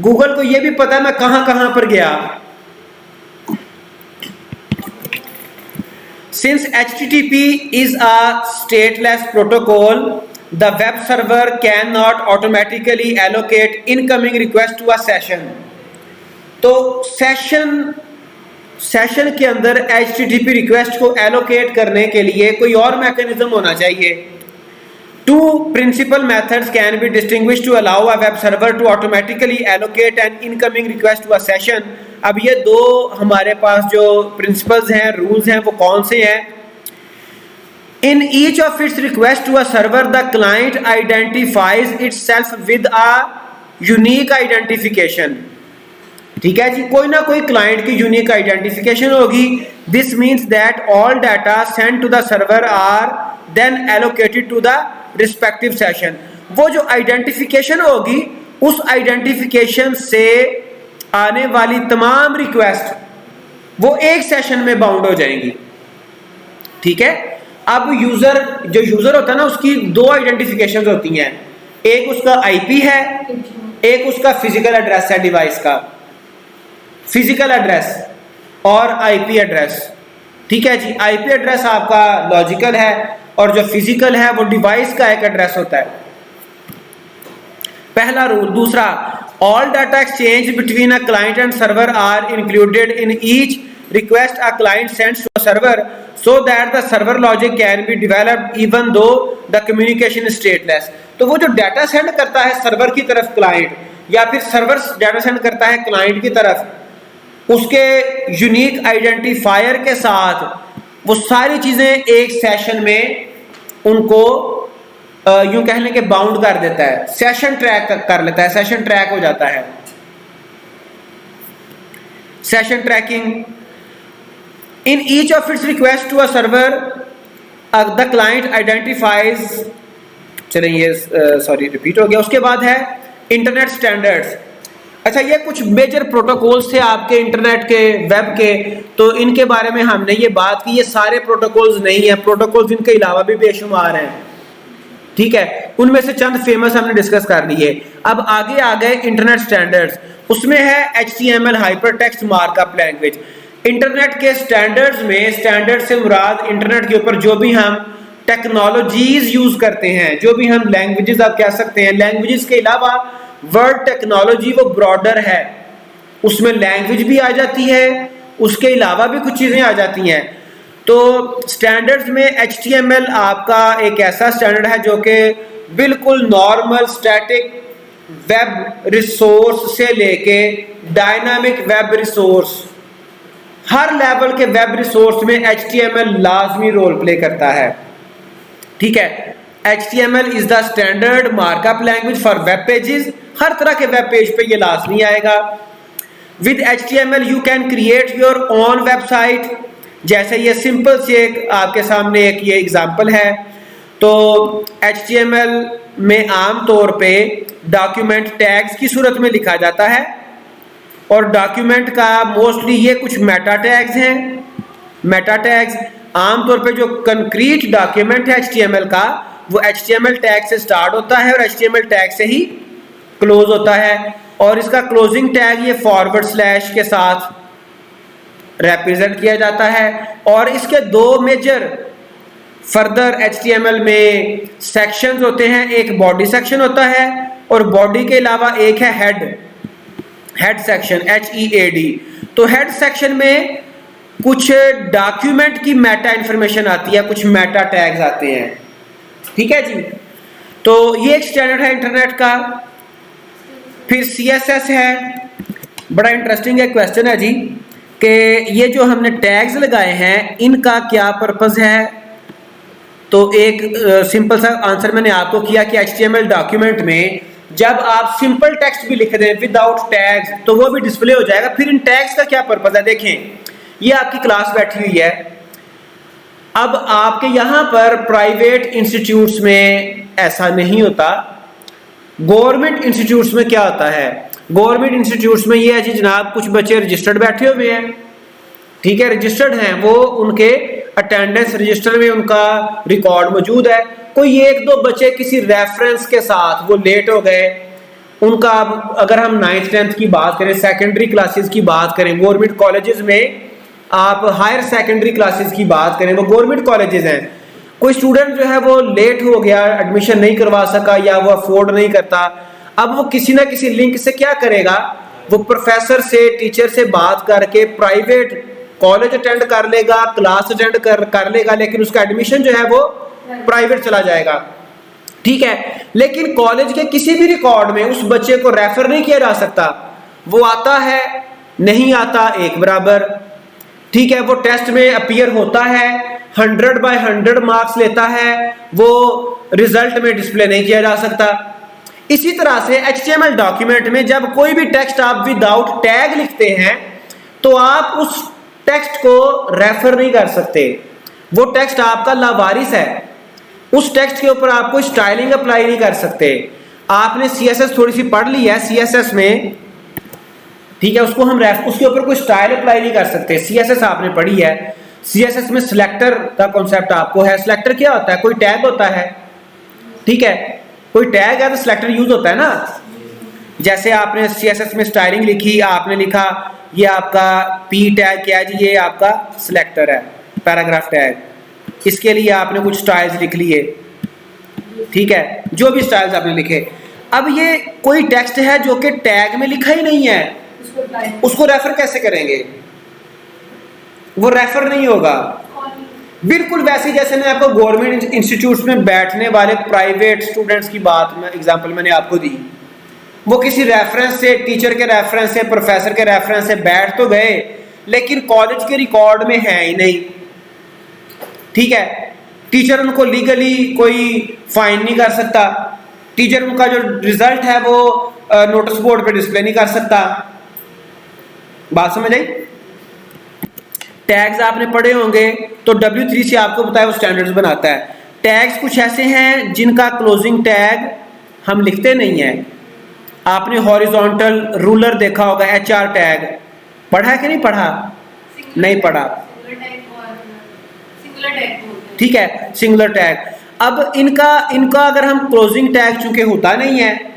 गूगल को यह भी पता है मैं कहां कहां पर गया। Since HTTP is a stateless protocol, the web server cannot automatically allocate incoming request to a session। तो सेशन के अंदर HTTP रिक्वेस्ट को एलोकेट करने के लिए कोई और मैकेनिज्म होना चाहिए। Two principal methods can be distinguished to allow a web server to automatically allocate an incoming request to a session. अब ये दो हमारे पास जो principles हैं, rules हैं, वो कौन से हैं? In each of its requests to a server, the client identifies itself with a unique identification. ठीक है जी, कोई ना कोई क्लाइंट की यूनिक आइडेंटिफिकेशन होगी. This means that all data send to the server are then allocated to the respective session. वो जो identification होगी, उस आइडेंटिफिकेशन से आने वाली तमाम रिक्वेस्ट वो एक सेशन में बाउंड हो जाएंगी. ठीक है. अब जो यूजर होता है ना, उसकी दो आइडेंटिफिकेशन होती हैं. एक उसका आईपी है, एक उसका फिजिकल एड्रेस है, डिवाइस का फिजिकल एड्रेस और आईपी एड्रेस. ठीक है जी. आईपी एड्रेस आपका लॉजिकल है और जो फिजिकल है वो डिवाइस का एक एड्रेस होता है. पहला रूल. दूसरा, all data exchange between a client and server are included in each request a client sends to a server so that the server logic can be developed even though the communication is stateless. तो वो जो data send करता है server की तरफ client, या फिर server data send करता है क्लाइंट की तरफ, उसके यूनिक आइडेंटिफायर के साथ वो सारी चीजें एक सेशन में उनको यूं कह लें कि बाउंड कर देता है, सेशन ट्रैक कर लेता है, सेशन ट्रैक हो जाता है. Session trekking. In each of its requests to a server, the client identifies. चलें ये रिपीट हो गया. उसके बाद है इंटरनेट स्टैंडर्ड्स. अच्छा, ये कुछ मेजर प्रोटोकॉल्स थे आपके इंटरनेट के, वेब के, तो इनके बारे में हमने ये बात की. ये सारे प्रोटोकॉल्स नहीं है, प्रोटोकॉल्स इनके अलावा भी बेशुमार हैं. ठीक है. उनमें से चंद फेमस हमने डिस्कस कर लिए. अब आगे आ गए इंटरनेट स्टैंडर्ड्स. उसमें है HTML hypertext markup language. Internet के स्टैंडर्ड्स में, स्टैंडर्ड से मुराद इंटरनेट के ऊपर जो भी हम टेक्नोलॉजीज यूज करते हैं, जो भी हम लैंग्वेजेस आप कह सकते हैं, लैंग्वेजेस के अलावा वर्ड टेक्नोलॉजी वो ब्रॉडर है, उसमें लैंग्वेज भी आ जाती है, उसके अलावा भी कुछ चीजें आ जाती हैं. तो स्टैंडर्ड्स में HTML आपका एक ऐसा स्टैंडर्ड है जो कि बिल्कुल नॉर्मल स्टैटिक वेब रिसोर्स से लेके डायनामिक वेब रिसोर्स, हर लेवल के वेब रिसोर्स में HTML लाजमी रोल प्ले करता है. ठीक है. HTML is the standard markup language for web pages. हर तरह के वेब पेज पे ये लाजमी आएगा. With HTML you can create your own website. जैसे ये सिंपल से एक आपके सामने एक ये एग्जांपल है. तो HTML में आम तौर पे डॉक्यूमेंट टैग्स की सूरत में लिखा जाता है, और डॉक्यूमेंट का मोस्टली ये कुछ मेटा टैग्स हैं. मेटा टैग्स आमतौर पे जो कंक्रीट डॉक्यूमेंट है HTML का, वो HTML टैग से स्टार्ट होता है और HTML टैग से ही क्लोज होता है. और इसका क्लोजिंग टैग ये फॉरवर्ड स्लैश के साथ रिप्रेजेंट किया जाता है. और इसके दो मेजर फर्दर HTML में सेक्शंस होते हैं. एक बॉडी सेक्शन होता है और बॉडी के अलावा एक है हेड सेक्शन, HEAD. तो हेड सेक्शन में कुछ डॉक्यूमेंट की मेटा इंफॉर्मेशन आती है, कुछ मेटा टैग्स आते हैं. ठीक है जी. तो ये एक स्टैंडर्ड है इंटरनेट का. फिर CSS है. बड़ा इंटरेस्टिंग एक क्वेश्चन है जी कि ये जो हमने टैग्स लगाए हैं इनका क्या पर्पस है. तो एक सिंपल सा आंसर मैंने आपको किया कि HTML डॉक्यूमेंट में जब आप सिंपल टेक्स्ट भी लिख दें विदाउट टैग्स तो वो भी डिस्प्ले हो जाएगा. फिर इन टैग्स का क्या पर्पस है. देखें, ये आपकी क्लास बैठी हुई है. अब आपके यहाँ पर प्राइवेट इंस्टीट्यूट्स में ऐसा नहीं होता. गवर्नमेंट इंस्टीट्यूट्स में क्या होता है, गवर्नमेंट इंस्टीट्यूट्स में ये है जी जनाब, कुछ बच्चे रजिस्टर्ड बैठे हुए हैं. ठीक है, रजिस्टर्ड हैं, वो उनके अटेंडेंस रजिस्टर में उनका रिकॉर्ड मौजूद है. कोई एक दो बच्चे किसी रेफरेंस के साथ वो लेट हो गए, उनका अगर हम 9th 10th की बात करें, सेकेंडरी क्लासेस की बात करें, गवर्नमेंट कॉलेजेस में आप हायर सेकेंडरी क्लासेस की बात करें, वो गवर्नमेंट कॉलेजेस हैं. कोई स्टूडेंट जो है वो लेट हो गया, एडमिशन नहीं करवा सका या वो अफोर्ड नहीं करता. अब वो किसी ना किसी लिंक से क्या करेगा, वो प्रोफेसर से, टीचर से बात करके प्राइवेट कॉलेज अटेंड कर लेगा, क्लास अटेंड कर लेगा, लेकिन उसका एडमिशन जो है वो प्राइवेट चला जाएगा. ठीक है। लेकिन कॉलेज के किसी भी रिकॉर्ड में उस बच्चे को रेफर नहीं किया जा सकता। वो आता है, नहीं आता, एक बराबर। ठीक है, वो टेस्ट में अपीयर होता है, 100/100 मार्क्स लेता है, वो रिजल्ट में डिस्प्ले नहीं किया जा सकता। इसी तरह से HTML डॉक्यूमेंट में जब कोई भी टेक्स्ट आप विदाउट टैग लिखते हैं तो आप उस टेक्स्ट को रेफर नहीं कर सकते। वो टेक्स्ट आपका लावारिस है, उस टेक्स्ट के ऊपर आप कोई स्टाइलिंग अप्लाई नहीं कर सकते। आपने CSS थोड़ी सी पढ़ ली है, CSS में, ठीक है, उसको हम उसके ऊपर कोई स्टाइल अप्लाई नहीं कर सकते। CSS आपने पढ़ी है, CSS में सिलेक्टर का कॉन्सेप्ट आपको है। सिलेक्टर क्या होता है? कोई टैग होता है, ठीक है, कोई टैग है तो सिलेक्टर यूज होता है ना। जैसे आपने CSS में स्टाइलिंग लिखी, आपने लिखा ये आपका P टैग क्या है जी, ये आपका सिलेक्टर है, पैराग्राफ टैग। इसके लिए आपने कुछ स्टाइल्स लिख लिए, ठीक है, जो भी स्टाइल्स आपने लिखे। अब ये कोई टेक्स्ट है जो कि टैग में लिखा ही नहीं है, उसको रेफर कैसे करेंगे? वो रेफर नहीं होगा। बिल्कुल वैसे जैसे मैं आपको गवर्नमेंट इंस्टीट्यूट्स में बैठने वाले प्राइवेट स्टूडेंट्स की बात में एग्जांपल मैंने आपको दी, वो किसी रेफरेंस से, टीचर के रेफरेंस से, प्रोफेसर के रेफरेंस से बैठ तो गए, लेकिन कॉलेज के रिकॉर्ड में है ही नहीं। ठीक है, टीचर उनको लीगली कोई फाइन नहीं कर सकता, टीचर उनका जो रिजल्ट है वो नोटिस बोर्ड पे डिस्प्ले नहीं कर सकता। बात समझ आई? टैग्स आपने पढ़े होंगे तो W3 से आपको बताया वो स्टैंडर्ड्स बनाता है। टैग्स कुछ ऐसे हैं जिनका क्लोजिंग टैग हम लिखते नहीं है। आपने हॉरिजॉन्टल रूलर देखा होगा, HR टैग पढ़ा है कि नहीं पढ़ा? नहीं पढ़ा, ठीक है, सिंगुलर टैग। अब इनका अगर हम क्लोजिंग टैग चूंकि होता नहीं है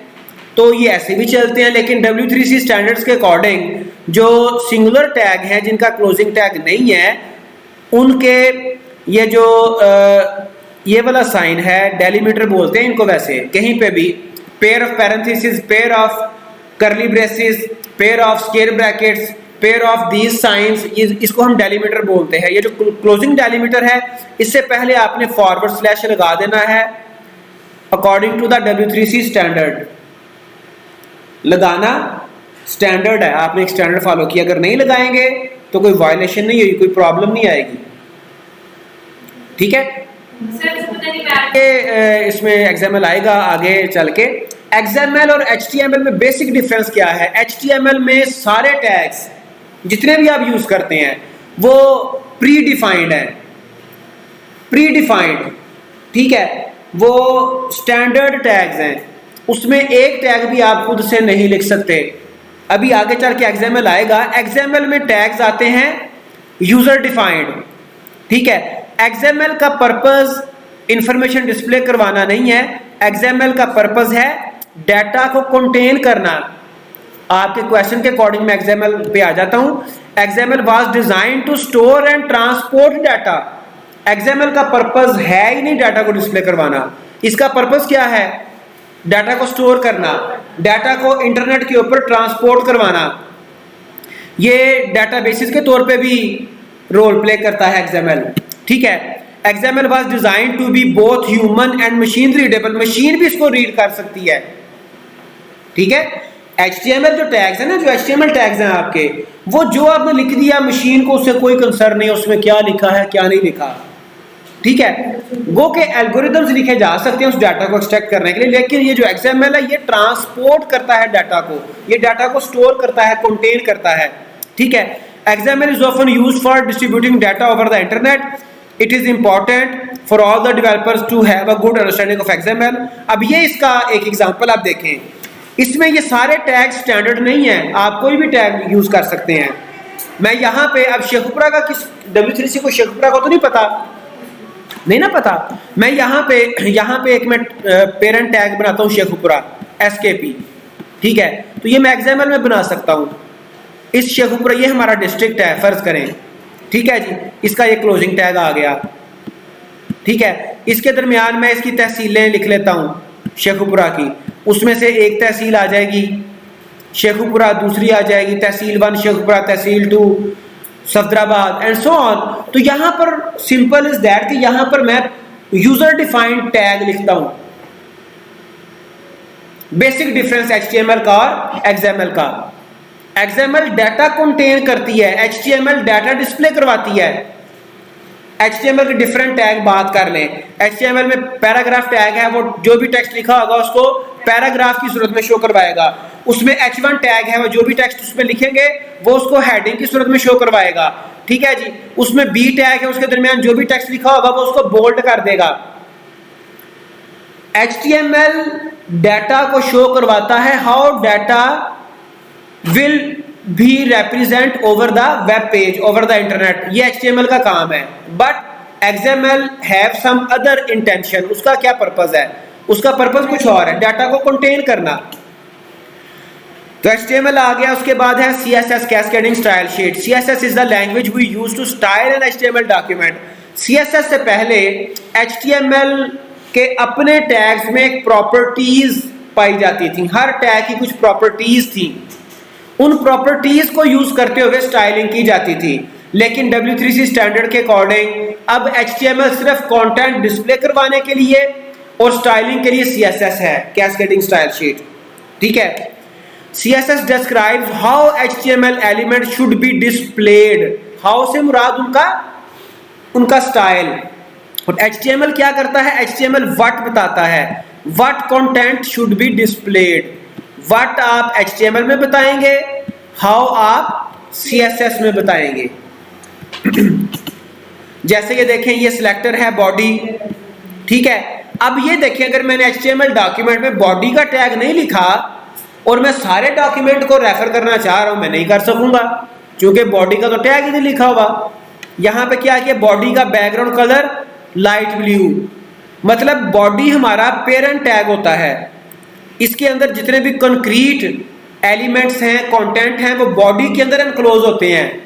तो ये ऐसे भी चलते हैं, लेकिन W3C स्टैंडर्ड्स के अकॉर्डिंग जो सिंगुलर टैग हैं जिनका क्लोजिंग टैग नहीं है, उनके ये जो ये वाला साइन है, डेलीमीटर बोलते हैं इनको वैसे कहीं पे भी, pair of parenthesis, pair of करली braces, pair of square brackets, pair of these signs, इसको हम डेलीमीटर बोलते हैं। ये जो क्लोजिंग डेलीमीटर है, इससे पहले आपने फॉरवर्ड स्लैश लगा देना है according to the W3C standard. लगाना स्टैंडर्ड है, आपने एक स्टैंडर्ड फॉलो किया, अगर नहीं लगाएंगे तो कोई वायलेशन नहीं होगी, कोई प्रॉब्लम नहीं आएगी। ठीक है, इसमें XML आएगा आगे चल के। XML और HTML में बेसिक डिफरेंस क्या है? HTML में सारे टैग्स जितने भी आप यूज करते हैं वो प्री डिफाइंड है, प्री डिफाइंड, ठीक है, वो स्टैंडर्ड टैग्स हैं, उसमें एक टैग भी आप खुद से नहीं लिख सकते। अभी आगे चल के XML आएगा, XML में टैग्स आते हैं यूजर डिफाइंड। ठीक है, XML का पर्पस इंफॉर्मेशन डिस्प्ले करवाना नहीं है, XML का पर्पस है डाटा को कंटेन करना। आपके क्वेश्चन के अकॉर्डिंग मैं XML पे आ जाता हूं। XML was design to store and transport data. XML का पर्पस है ही नहीं डाटा को डिस्प्ले करवाना, इसका पर्पस क्या है? डाटा को स्टोर करना, डाटा को इंटरनेट के ऊपर ट्रांसपोर्ट करवाना। ये डाटाबेसेस के तौर पे भी रोल प्ले करता है XML। ठीक है, XML was design to be both human and machine readable, machine भी इसको रीड कर सकती है। ठीक है, HTML जो टैग्स है ना, जो HTML टैग्स हैं आपके, वो जो आपने लिख दिया मशीन को उससे कोई कंसर्न नहीं, उसमें क्या लिखा है क्या नहीं लिखा। ठीक है, गो के एल्गोरिदम्स लिखे जा सकते हैं उस डाटा को एक्सट्रैक्ट करने के लिए, लेकिन ये जो XML है ये ट्रांसपोर्ट करता है डाटा को, ये डाटा को स्टोर करता है, कंटेन करता है। ठीक है, XML is often used for distributing data over the internet. It is important for all the developers to have a good understanding of XML। अब ये इसका एक एग्जांपल आप देखें, इसमें ये सारे टैग स्टैंडर्ड नहीं है, आप कोई भी टैग यूज कर सकते हैं। मैं यहाँ पे अब शेखुपुरा का किस W3C को, शेखुपुरा को तो नहीं पता, नहीं ना पता, मैं यहाँ पे एक मैं पेरेंट टैग बनाता हूँ शेखुपुरा SKP। ठीक है, तो ये मैं XML में बना सकता हूँ। इस शेखुपुरा, ये हमारा डिस्ट्रिक्ट है फर्ज करें, ठीक है जी, इसका ये क्लोजिंग टैग आ गया। ठीक है, इसके दरमियान मैं इसकी तहसीलें लिख लेता हूँ शेखुपुरा की, उसमें से एक तहसील आ जाएगी शेखुपुरा, दूसरी आ जाएगी तहसील 1 शेखुपुरा, तहसील 2 सफदराबाद एंड सो ऑन। तो यहां पर सिंपल इज दैट कि यहां पर मैं यूजर डिफाइंड टैग लिखता हूं। बेसिक डिफरेंस HTML का और XML का। XML डाटा कंटेन करती है, HTML डाटा डिस्प्ले करवाती है। HTML के डिफरेंट टैग बात कर लें। HTML में पैराग्राफ टैग है, वो जो भी टेक्स्ट लिखा होगा उसको पैराग्राफ की सूरत में शो करवाएगा। उसमें H1 टैग है, वो जो भी टेक्स्ट उसमें लिखेंगे वो उसको हेडिंग की सूरत में शो करवाएगा। ठीक है जी। उसमें B टैग है, उसके दरमियान जो भी टेक्स्ट लिखा होगा वो उसको बोल्ड कर देगा। HTML डाटा को शो करवाता है हाउ डाटा विल भी represent over the web page, over the internet। ये HTML का काम है। But XML have some other intention। उसका क्या पर्पस है? उसका पर्पस कुछ और है, डाटा को कंटेन करना। तो HTML आ गया। उसके बाद है CSS cascading style sheet. CSS is the language we use to style an HTML document। CSS से पहले HTML के अपने टैग्स में एक प्रॉपर्टीज पाई जाती थी। हर टैग की कुछ प्रॉपर्टीज थी, उन प्रॉपर्टीज को यूज करते हुए स्टाइलिंग की जाती थी। लेकिन W3C स्टैंडर्ड के अकॉर्डिंग अब HTML सिर्फ कंटेंट डिस्प्ले करवाने के लिए और स्टाइलिंग के लिए CSS है, कैस्केडिंग स्टाइल शीट। ठीक है। CSS describes how HTML element should be displayed। how से मुराद उनका स्टाइल। और HTML क्या करता है? HTML what बताता है, what content should be displayed। what आप HTML में बताएंगे, how आप CSS में बताएंगे। जैसे कि देखें ये सिलेक्टर है बॉडी। ठीक है। अब ये देखें, अगर मैंने HTML डॉक्यूमेंट में बॉडी का टैग नहीं लिखा और मैं सारे डॉक्यूमेंट को रेफर करना चाह रहा हूं, मैं नहीं कर सकूंगा क्योंकि बॉडी का तो टैग ही नहीं लिखा हुआ। यहां पे क्या किया, बॉडी का बैकग्राउंड कलर लाइट ब्लू, मतलब बॉडी हमारा पेरेंट टैग होता है। इसके अंदर जितने भी कंक्रीट एलिमेंट्स हैं, कंटेंट हैं, वो बॉडी के अंदर एनक्लोज होते हैं।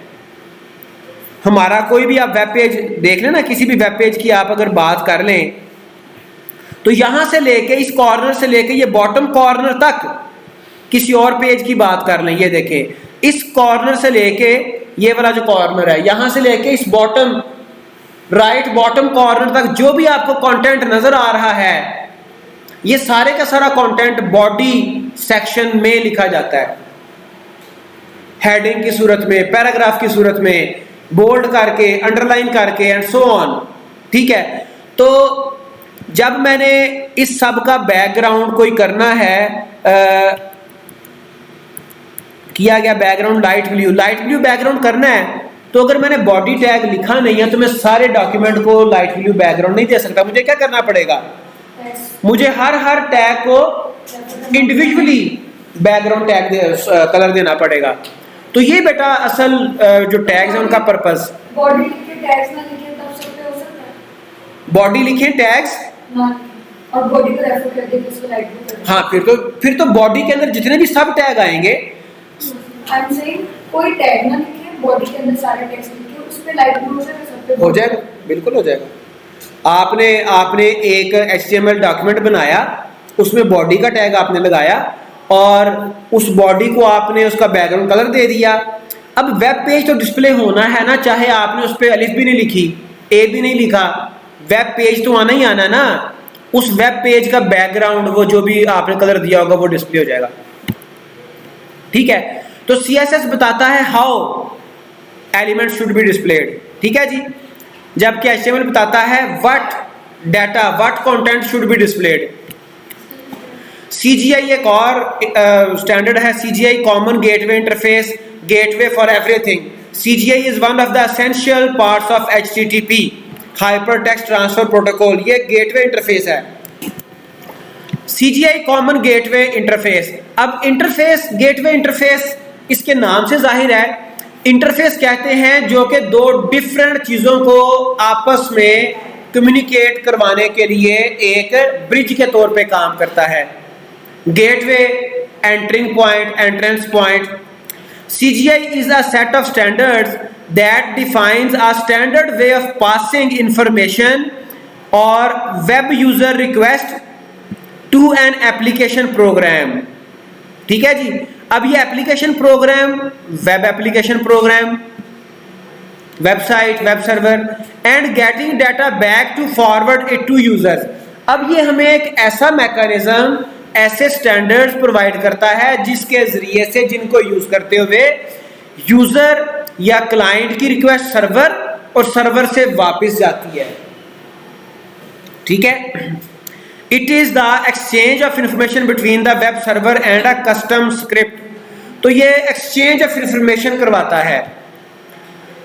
हमारा कोई भी आप वेब पेज देख लें ना, किसी भी वेब पेज की आप अगर बात कर लें तो यहां से लेके इस कॉर्नर से लेके ये बॉटम कॉर्नर तक, किसी और पेज की बात कर लें, ये देखें इस कॉर्नर से लेके ये वाला जो कॉर्नर है, यहां से लेके इस बॉटम राइट बॉटम कॉर्नर तक जो भी आपको कंटेंट नजर आ रहा है, ये सारे का सारा कंटेंट बॉडी सेक्शन में लिखा जाता है, हेडिंग की सूरत में, पैराग्राफ की सूरत में, बोल्ड करके, अंडरलाइन करके एंड सो ऑन। ठीक है। तो जब मैंने इस सब का बैकग्राउंड कोई करना है, किया गया बैकग्राउंड लाइट ब्लू बैकग्राउंड करना है, तो अगर मैंने बॉडी टैग लिखा नहीं है तो मैं सारे डॉक्यूमेंट को लाइट ब्लू बैकग्राउंड नहीं दे सकता। मुझे क्या करना पड़ेगा, मुझे हर टैग को इंडिविजुअली बैकग्राउंड टैग कलर देना पड़ेगा। तो ये बेटा असल जो टैग्स हैं उनका पर्पस। बॉडी लिखे टैग्स ना लिखे तब सब पे हो सकता है। बॉडी लिखे टैग्स और बॉडी को रेफर करके इसको लाइट ब्लू कर। हाँ, फिर तो बॉडी के अंदर जितने भी सब टैग आएंगे, आई एम सेइंग कोई टैग ना लिखे, बॉडी के अंदर सारे टेक्स्ट लिखे, उस पे लाइट ब्लू हो जाएगा, सब पे हो जाएगा, बिल्कुल हो जाएगा। आपने एक HTML डॉक्यूमेंट बनाया, उसमें बॉडी का टैग आपने लगाया और उस बॉडी को आपने उसका बैकग्राउंड कलर दे दिया। अब वेब पेज तो डिस्प्ले होना है ना, चाहे आपने उस पर अलिफ भी नहीं लिखी, ए भी नहीं लिखा, वेब पेज तो आना ही आना ना। उस वेब पेज का बैकग्राउंड वो जो भी आपने कलर दिया होगा वो डिस्प्ले हो जाएगा। ठीक है। तो CSS बताता है how element should be displayed. ठीक है जी। जबकि HTML बताता है what data, what content should be displayed. CGI एक और स्टैंडर्ड है, CGI common gateway interface, gateway for everything. CGI is one of the essential parts of HTTP, hypertext transfer protocol. ये gateway interface है, CGI common gateway interface. अब interface, gateway interface इसके नाम से जाहिर है। इंटरफेस कहते हैं जो कि दो डिफरेंट चीजों को आपस में कम्युनिकेट करवाने के लिए एक ब्रिज के तौर पे काम करता है। Gateway, entering point, entrance point. CGI is a set of standards that defines a standard way of passing information or web user request to an application program। ठीक है जी। अब ये application program, web application program, website, web server and getting data back to forward it to users. अब ये हमें एक ऐसा मैकेनिज्म ऐसे स्टैंडर्ड्स प्रोवाइड करता है जिसके जरिए से जिनको यूज करते हुए यूजर या क्लाइंट की रिक्वेस्ट सर्वर और सर्वर से वापस जाती है। ठीक है, it is the exchange of information between the web server and a custom script. तो ये एक्सचेंज ऑफ इंफॉर्मेशन करवाता है।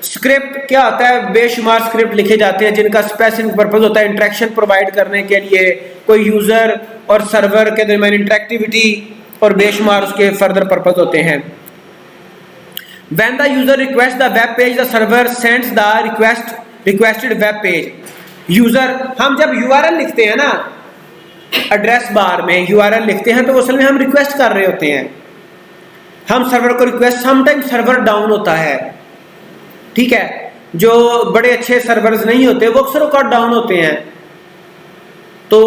स्क्रिप्ट क्या होता है? बेशुमार स्क्रिप्ट लिखे जाते हैं जिनका स्पेसिफिक पर्पस होता है इंटरेक्शन प्रोवाइड करने के लिए, कोई यूजर और सर्वर के दरमियान इंटरेक्टिविटी, और बेशुमार उसके फर्दर पर्पस होते हैं। When the user requests the web page, the server sends the requested web page. User, हम जब URL लिखते हैं ना, एड्रेस बार में URL लिखते हैं तो असल में हम रिक्वेस्ट कर रहे होते हैं। हम सर्वर को रिक्वेस्ट, समटाइम सर्वर डाउन होता है। ठीक है, जो बड़े अच्छे सर्वर्स नहीं होते वो अक्सर औकात डाउन होते हैं, तो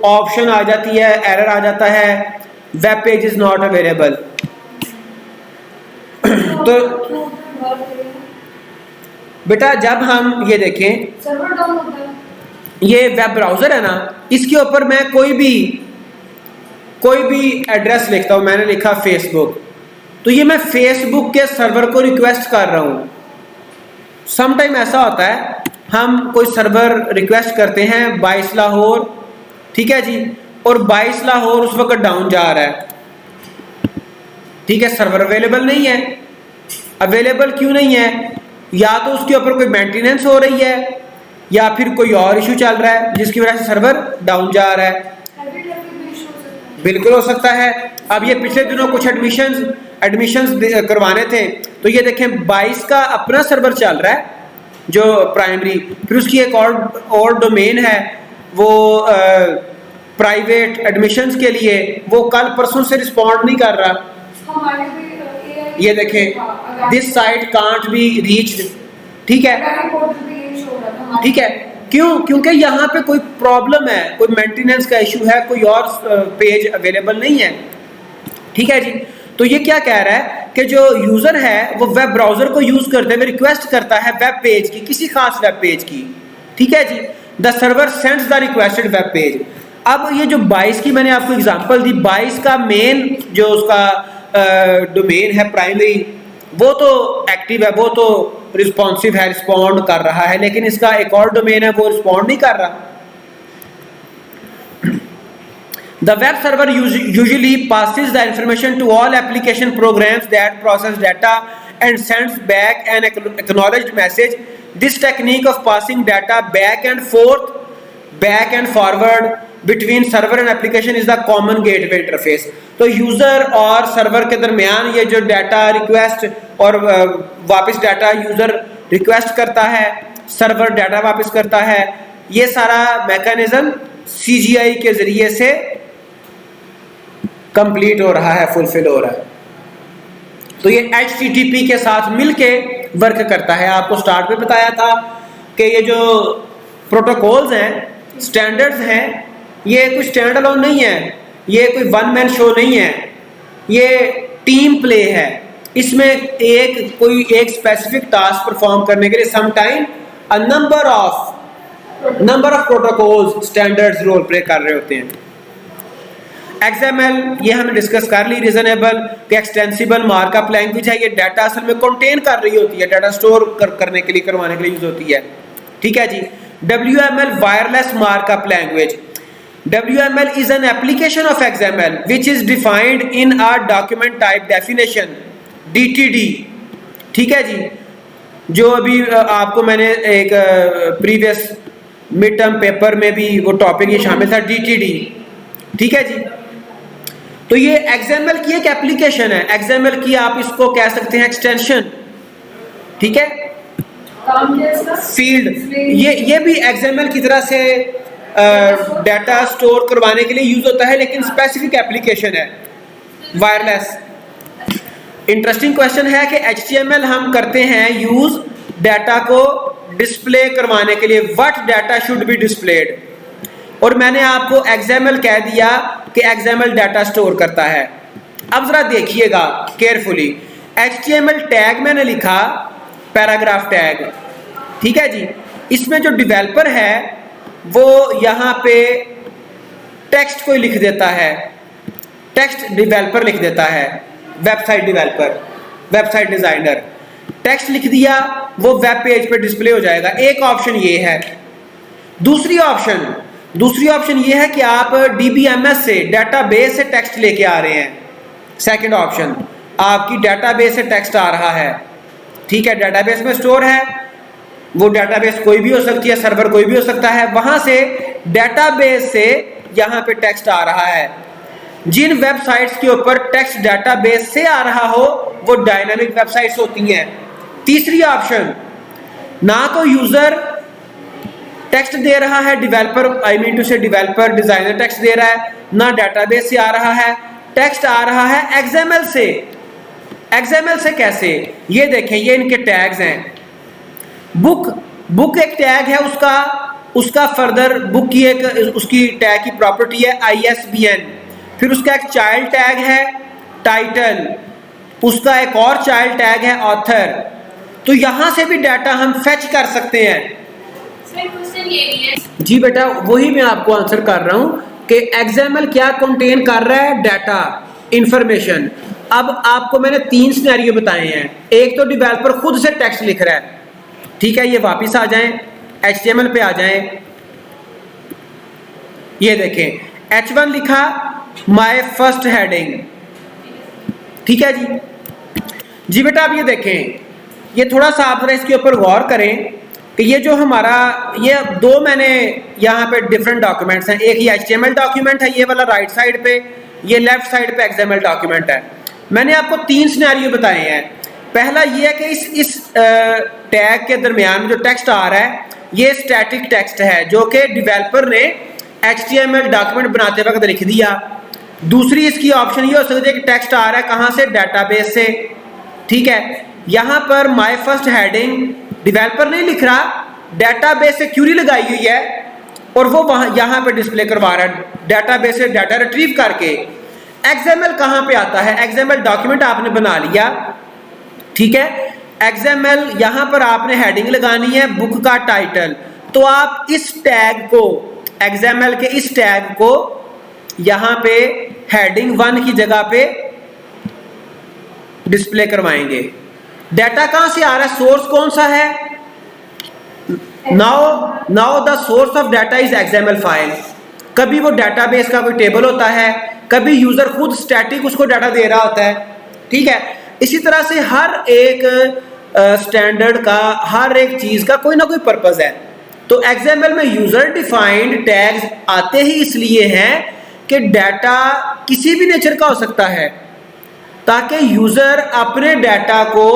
ऑप्शन आ जाती है, एरर आ जाता है, web page is not available. तो बेटा जब हम ये देखें, सर्वर डाउन होता है, ये वेब ब्राउजर है ना, इसके ऊपर मैं कोई भी एड्रेस लिखता हूं, मैंने लिखा फेसबुक, तो ये मैं फेसबुक के सर्वर को रिक्वेस्ट कर रहा हूं। समटाइम ऐसा होता है, हम कोई सर्वर रिक्वेस्ट करते हैं 22 लाहौर, ठीक है जी, और 22 लाहौर उस वक्त डाउन जा रहा है। ठीक है, सर्वर अवेलेबल नहीं है। अवेलेबल क्यों नहीं है? या तो उसके ऊपर कोई मेंटेनेंस हो रही है या फिर कोई और इशू चल रहा है जिसकी वजह से सर्वर डाउन जा रहा है। बिल्कुल हो सकता है। अब ये पिछले दिनों कुछ एडमिशंस करवाने थे, तो ये देखें 22 का अपना सर्वर चल रहा है जो प्राइमरी, फिर उसकी एक और डोमेन है वो प्राइवेट एडमिशंस के लिए, वो कल परसों से रिस्पॉन्ड नहीं कर रहा। ये देखें this site can't be reached. ठीक है, ठीक है, क्यों? क्योंकि यहाँ पे कोई प्रॉब्लम है, कोई मेंटेनेंस का इशू है, कोई और पेज अवेलेबल नहीं है। ठीक है जी, तो ये क्या कह रहा है कि जो यूजर है वो वेब ब्राउजर को यूज करते हुए रिक्वेस्ट करता है वेब पेज की, किसी खास वेब पेज की। ठीक है जी, the server sends the requested web page. अब ये जो 22 की मैंने आपको एग्जांपल दी, 22 का मेन जो उसका डोमेन है प्राइमरी, वो तो एक्टिव है, वो तो रिस्पॉन्सिव है, रिस्पॉन्ड कर रहा है, लेकिन इसका एक और डोमेन है वो रिस्पॉन्ड नहीं कर रहा। The web server usually passes the information to all application programs that process data and sends back an acknowledged message. This technique of passing data back and forward between server and application is the common gateway interface. तो user और server के दरमियान ये जो data request और वापस data user request करता है, सर्वर डाटा वापस करता है, ये सारा मैकेनिज्म CGI के जरिए से कंप्लीट हो रहा है, फुलफिल हो रहा है। तो ये HTTP के साथ मिलके वर्क करता है। आपको स्टार्ट में बताया था कि ये जो प्रोटोकॉल्स हैं, स्टैंडर्ड्स हैं, ये कोई स्टैंड अलोन नहीं है, ये कोई वन मैन शो नहीं है, ये टीम प्ले है। इसमें कोई एक स्पेसिफिक टास्क परफॉर्म करने के लिए some time a number of protocols standards role play कर रहे होते हैं। XML ये हमने डिस्कस कर ली, रीजनेबल कि एक्सटेंसिबल मार्कअप लैंग्वेज है, ये डाटा असल में कंटेन कर रही होती है, डाटा स्टोर करने के लिए, करवाने के लिए यूज होती है। ठीक है जी, WML wireless markup language. WML is an application of XML which is defined in a document type definition DTD। ठीक है जी, जो अभी आपको मैंने एक प्रीवियस मिड टर्म पेपर में भी वो टॉपिक ये शामिल था, DTD। ठीक है जी, तो ये XML की एक एप्लीकेशन है। XML की आप इसको कह सकते हैं एक्सटेंशन। ठीक है, फील्ड ये भी XML की तरह से डाटा स्टोर करवाने के लिए यूज होता है, लेकिन स्पेसिफिक एप्लीकेशन है, वायरलेस। इंटरेस्टिंग क्वेश्चन है कि HTML हम करते हैं यूज डाटा को डिस्प्ले करवाने के लिए, what data should be displayed, और मैंने आपको XML कह दिया कि XML डाटा स्टोर करता है। अब जरा देखिएगा केयरफुली, HTML टैग मैंने लिखा पैराग्राफ टैग। ठीक है जी, इसमें जो डेवलपर है वो यहाँ पे टेक्स्ट कोई लिख देता है, टेक्स्ट डेवलपर लिख देता है, website developer, website designer, text लिख दिया, वो वेब पेज पे डिस्प्ले हो जाएगा। एक ऑप्शन ये है। दूसरी ऑप्शन ये है कि आप DBMS से, डेटाबेस से टेक्स्ट लेके आ रहे हैं। सेकंड ऑप्शन, आपकी डेटाबेस से टेक्स्ट आ रहा है, ठीक है, डेटाबेस में स्टोर है, वो डेटाबेस कोई भी हो सकती है, सर्वर कोई भी हो सकता है, वहां से डेटाबेस से यहां पे टेक्स्ट आ रहा है। जिन वेबसाइट्स के ऊपर टेक्स्ट डेटाबेस से आ रहा हो वो डायनामिक वेबसाइट्स होती हैं। तीसरी ऑप्शन, ना तो यूजर टेक्स्ट दे रहा है, डेवलपर, आई मीन टू से डेवलपर डिजाइनर टेक्स्ट दे रहा है, ना डेटाबेस से आ रहा है, टेक्स्ट आ रहा है XML से। XML से कैसे? ये देखें, ये इनके टैग्स हैं। बुक एक टैग है, उसका फर्दर बुक की एक उसकी टैग की प्रॉपर्टी है ISBN। फिर उसका एक चाइल्ड टैग है टाइटल, उसका एक और चाइल्ड टैग है ऑथर। तो यहां से भी डाटा हम फेच कर सकते हैं। जी बेटा, वही मैं आपको आंसर कर रहा हूं कि XML क्या कंटेन कर रहा है, डाटा, इंफॉर्मेशन। अब आपको मैंने 3 सिनेरियो बताए हैं। एक तो डेवलपर खुद से टेक्स्ट लिख रहा है, ठीक है, ये वापस आ जाएं, HTML पे आ जाएं, ये देखें H1 लिखा, माय फर्स्ट हेडिंग, ठीक है जी बेटा। अब ये देखें, ये थोड़ा सा आप जरा इसके ऊपर गौर करें कि ये जो हमारा, ये 2 मैंने यहाँ पे डिफरेंट डॉक्यूमेंट्स हैं। एक ये HTML डॉक्यूमेंट है, ये वाला राइट साइड पे, ये लेफ्ट साइड पे XML डॉक्यूमेंट है। मैंने आपको 3 सिनेरियो बताए हैं। पहला ये है कि इस टैग के दरमियान जो टेक्स्ट आ रहा है ये स्टैटिक टेक्स्ट है जो कि डेवलपर ने HTML डॉक्यूमेंट बनाते वक्त लिख दिया। दूसरी इसकी ऑप्शन ये हो सकती है कि टेक्स्ट आ रहा है कहाँ से, डेटाबेस से, ठीक है। यहाँ पर माय फर्स्ट हेडिंग डेवलपर नहीं लिख रहा, डेटाबेस से क्यूरी लगाई हुई है और वो वहाँ यहाँ पे डिस्प्ले करवा रहा है, डेटाबेस से डाटा रिट्रीव करके। XML कहाँ पे आता है? XML डॉक्यूमेंट आपने बना लिया, ठीक है, XML यहाँ पर आपने हेडिंग लगानी है बुक का टाइटल, तो आप इस टैग को, XML के इस टैग को यहाँ पे हेडिंग 1 की जगह पे डिस्प्ले करवाएंगे। डाटा कहां से आ रहा है, सोर्स कौन सा है? Now the source of data is XML file. कभी वो डाटाबेस का कोई टेबल होता है, कभी यूजर खुद स्टैटिक उसको डाटा दे रहा होता है, ठीक है। इसी तरह से हर एक स्टैंडर्ड का, हर एक चीज का कोई ना कोई पर्पस है। तो XML में यूजर डिफाइंड टैग्स आते ही इसलिए हैं कि डाटा किसी भी नेचर का हो सकता है, ताकि यूजर अपने डाटा को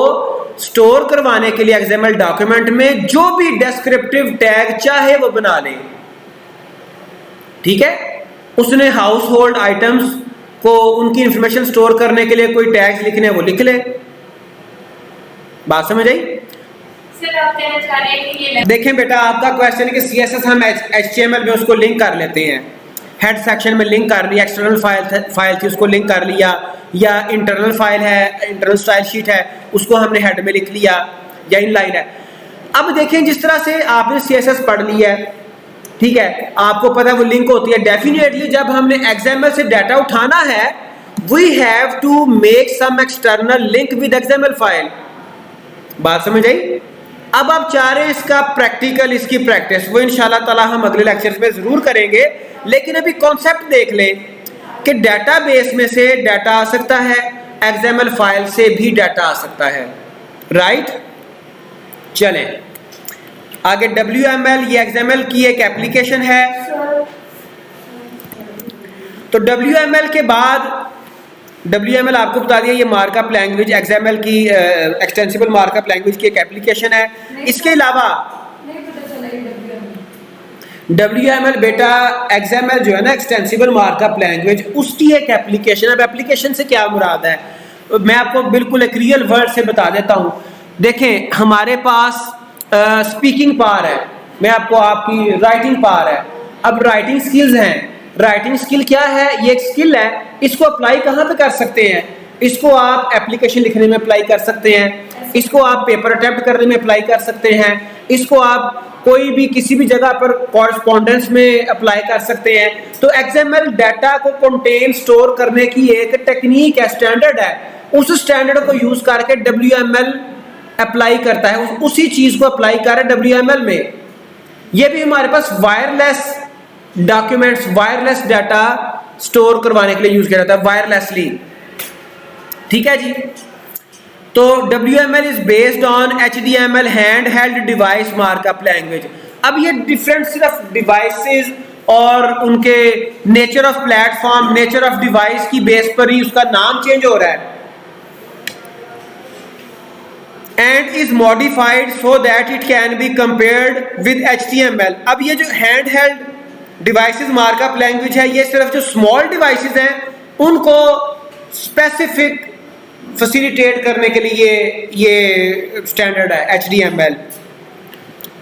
स्टोर करवाने के लिए XML डॉक्यूमेंट में जो भी डिस्क्रिप्टिव टैग चाहे वो बना ले, ठीक है। उसने हाउस होल्ड आइटम्स को, उनकी इंफॉर्मेशन स्टोर करने के लिए कोई टैग्स लिखने वो लिख ले। बात समझ आई? सर आप कहना चाह रहे हैं कि ये देखें बेटा, आपका क्वेश्चन है कि CSS हम HTML में उसको लिंक कर लेते हैं, हेड सेक्शन में लिंक कर लिया, एक्सटर्नल फाइल थी उसको लिंक कर लिया, या इंटरनल फाइल है, इंटरनल स्टाइल शीट है, उसको हमने हेड में लिख लिया, या इनलाइन है। अब देखें, जिस तरह से आपने CSS पढ़ लिया है, ठीक है, आपको पता है वो लिंक होती है। डेफिनेटली जब हमने XML से डाटा उठाना है, we have to make some external link with XML file. बात समझ आई? अब आप चाह रहे हैं इसका प्रैक्टिकल, इसकी प्रैक्टिस, वो इंशाल्लाह ताला हम अगले लेक्चर्स में जरूर करेंगे। लेकिन अभी कॉन्सेप्ट देख लें कि डेटाबेस में से डाटा आ सकता है, XML फाइल से भी डाटा आ सकता है, राइट। चलें आगे, WML, ये XML की एक एप्लीकेशन है। तो WML के बाद, WML आपको बता दिया, ये मार्कअप लैंग्वेज, XML की एक्सटेंसिबल मार्कअप लैंग्वेज की एक एप्लीकेशन है। इसके अलावा WML बेटा, XML जो है ना, एक्सटेंसिबल मार्कअप लैंग्वेज, उसकी एक एप्लीकेशन। अब एप्लीकेशन से क्या मुराद है, मैं आपको बिल्कुल एक रियल वर्ड से बता देता हूं। देखें, हमारे पास स्पीकिंग पावर है, मैं आपको, आपकी राइटिंग पावर है। अब राइटिंग स्किल्स हैं। राइटिंग स्किल क्या है? ये एक स्किल है, इसको अप्लाई कहाँ पे कर सकते हैं? इसको आप एप्लीकेशन लिखने में अप्लाई कर सकते हैं, इसको आप पेपर अटेम्प्ट करने में अप्लाई कर सकते हैं, इसको आप कोई भी किसी भी जगह पर कॉरेस्पॉन्डेंस में अप्लाई कर सकते हैं। तो XML डाटा को कंटेन स्टोर करने की एक टेक्निक है, स्टैंडर्ड है, उस स्टैंडर्ड को यूज करके WML अप्लाई करता है, उसी चीज को अप्लाई कर रहा है WML में। ये भी हमारे पास wireless documents, wireless data store करवाने के लिए यूज किया जाता है, वायरलेसली। ठीक है जी। तो WML is based on HTML hand held device markup language. अब ये डिफरेंट सिर्फ डिवाइसेस और उनके nature of platform, nature of device की बेस पर ही उसका नाम चेंज हो रहा है। And is modified so that it can be compared with HTML। अब ये जो hand held devices markup language है, ये सिर्फ जो स्मॉल डिवाइसेस हैं उनको स्पेसिफिक फैसिलिटेट करने के लिए ये स्टैंडर्ड है HTML।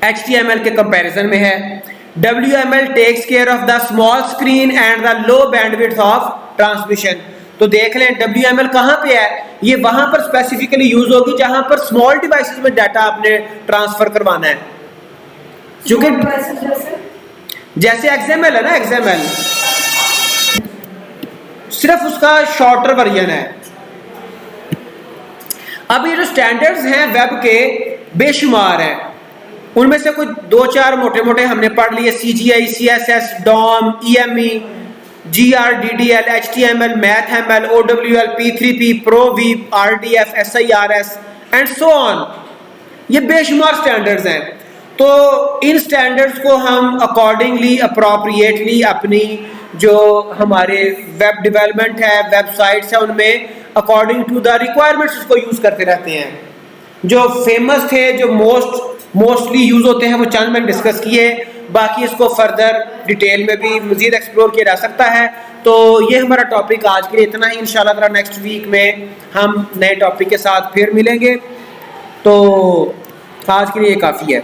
HTML के कंपैरिजन में है। WML takes care of the small screen and the low bandwidth of transmission. तो देख लें WML कहाँ पे है, ये वहां पर स्पेसिफिकली यूज होगी जहां पर स्मॉल डिवाइसेस में डाटा आपने ट्रांसफर करवाना है। क्योंकि जैसे XML है ना, XML सिर्फ उसका शॉर्टर वर्जन है। अब ये जो स्टैंडर्ड्स हैं वेब के बेशुमार हैं, उनमें से कुछ 2-4 मोटे मोटे हमने पढ़ लिए, CGI, CSS, DOM, EME, GRDDL, HTML, MathML, OWL, P3P, ProView, RDF, SIRS and so on. ये बेशुमार स्टैंडर्ड्स हैं। तो इन स्टैंडर्ड्स को हम अकॉर्डिंगली, अप्रोप्रिएटली अपनी जो हमारे वेब डेवलपमेंट है, वेबसाइट्स है, उनमें अकॉर्डिंग टू द रिक्वायरमेंट्स उसको यूज करते रहते हैं। जो फेमस थे, जो मोस्टली यूज होते हैं, वो चंद मैंने डिस्कस किए। बाकी इसको फर्दर डिटेल में भी मजीद एक्सप्लोर किया जा सकता है। तो ये हमारा टॉपिक आज के लिए इतना ही। इंशाल्लाह नेक्स्ट वीक में हम नए टॉपिक के साथ फिर मिलेंगे। तो आज के लिए काफ़ी है।